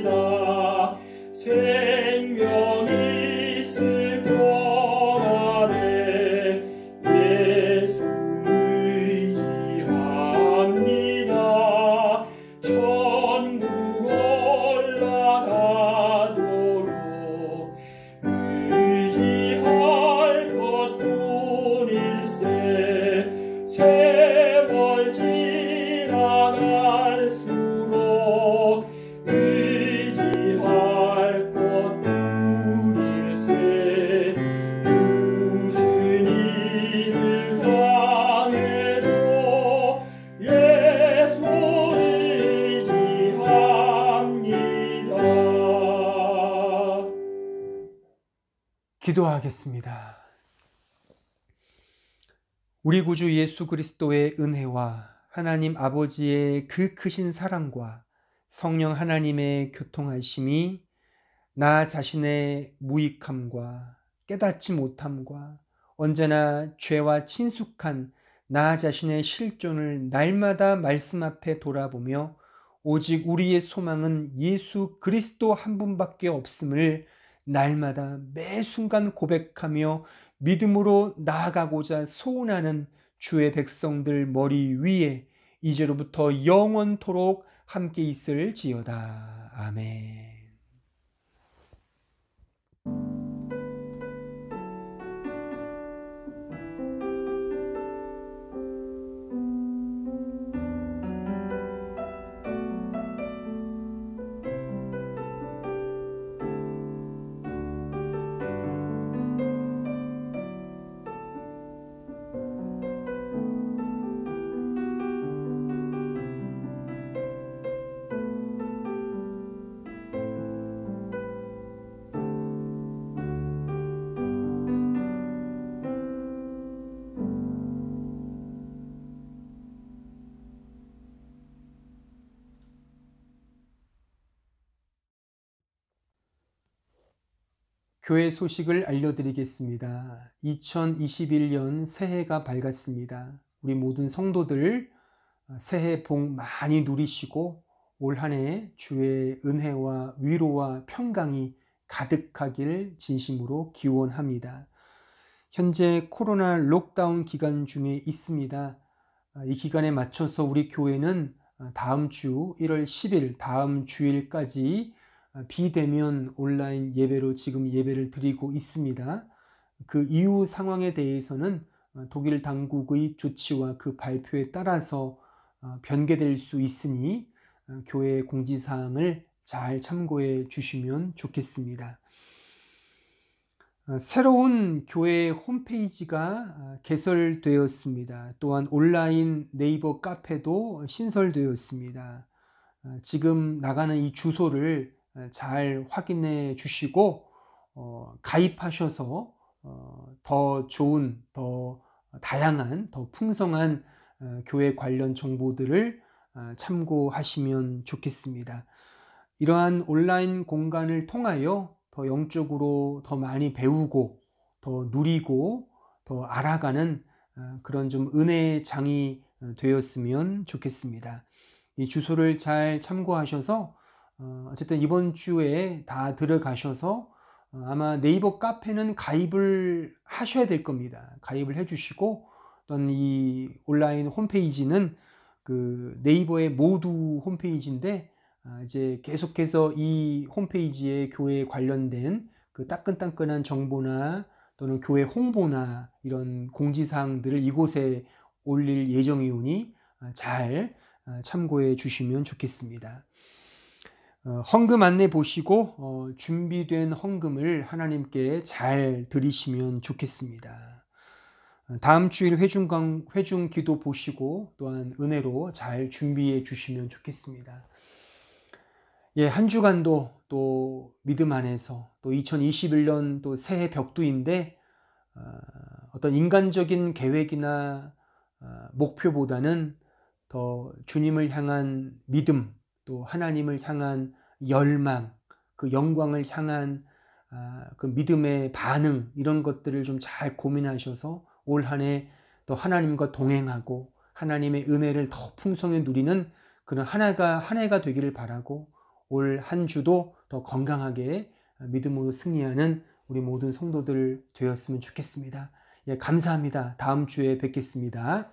의지합니다. 생명이 있을 동안에 예수 의지합니다. 천국 올라가도록 의지할 것뿐일세. 세월 지나갈수록 의지할 것뿐일세. 무슨 일을 당해도 예수 의지합니다.
기도하겠습니다. 우리 구주 예수 그리스도의 은혜와 하나님 아버지의 그 크신 사랑과 성령 하나님의 교통하심이 나 자신의 무익함과 깨닫지 못함과 언제나 죄와 친숙한 나 자신의 실존을 날마다 말씀 앞에 돌아보며 오직 우리의 소망은 예수 그리스도 한 분밖에 없음을 날마다 매 순간 고백하며 믿음으로 나아가고자 소원하는 주의 백성들 머리 위에 이제로부터 영원토록 함께 있을지어다. 아멘. 교회 소식을 알려드리겠습니다. 2021년 새해가 밝았습니다. 우리 모든 성도들 새해 복 많이 누리시고 올 한 해 주의 은혜와 위로와 평강이 가득하길 진심으로 기원합니다. 현재 코로나 록다운 기간 중에 있습니다. 이 기간에 맞춰서 우리 교회는 다음 주 1월 10일 다음 주일까지 비대면 온라인 예배로 지금 예배를 드리고 있습니다. 그 이후 상황에 대해서는 독일 당국의 조치와 그 발표에 따라서 변개될 수 있으니 교회 공지사항을 잘 참고해 주시면 좋겠습니다. 새로운 교회 홈페이지가 개설되었습니다. 또한 온라인 네이버 카페도 신설되었습니다. 지금 나가는 이 주소를 잘 확인해 주시고 가입하셔서 더 좋은, 더 다양한, 더 풍성한 교회 관련 정보들을 참고하시면 좋겠습니다. 이러한 온라인 공간을 통하여 더 영적으로 더 많이 배우고 더 누리고 더 알아가는 그런 좀 은혜의 장이 되었으면 좋겠습니다. 이 주소를 잘 참고하셔서 어쨌든 이번 주에 다 들어가셔서 아마 네이버 카페는 가입을 하셔야 될 겁니다. 가입을 해주시고 또는 이 온라인 홈페이지는 그 네이버의 모두 홈페이지인데 이제 계속해서 이 홈페이지에 교회에 관련된 그 따끈따끈한 정보나 또는 교회 홍보나 이런 공지사항들을 이곳에 올릴 예정이오니 잘 참고해 주시면 좋겠습니다. 헌금 안내 보시고 준비된 헌금을 하나님께 잘 드리시면 좋겠습니다. 다음 주일 회중 기도 보시고 또한 은혜로 잘 준비해 주시면 좋겠습니다. 예, 한 주간도 또 믿음 안에서 또 2021년 또 새해 벽두인데 어떤 인간적인 계획이나 목표보다는 더 주님을 향한 믿음, 또 하나님을 향한 열망, 그 영광을 향한 그 믿음의 반응, 이런 것들을 좀 잘 고민하셔서 올 한 해 또 하나님과 동행하고 하나님의 은혜를 더 풍성히 누리는 그런 한 해가 되기를 바라고 올 한 주도 더 건강하게 믿음으로 승리하는 우리 모든 성도들 되었으면 좋겠습니다. 예, 감사합니다. 다음 주에 뵙겠습니다.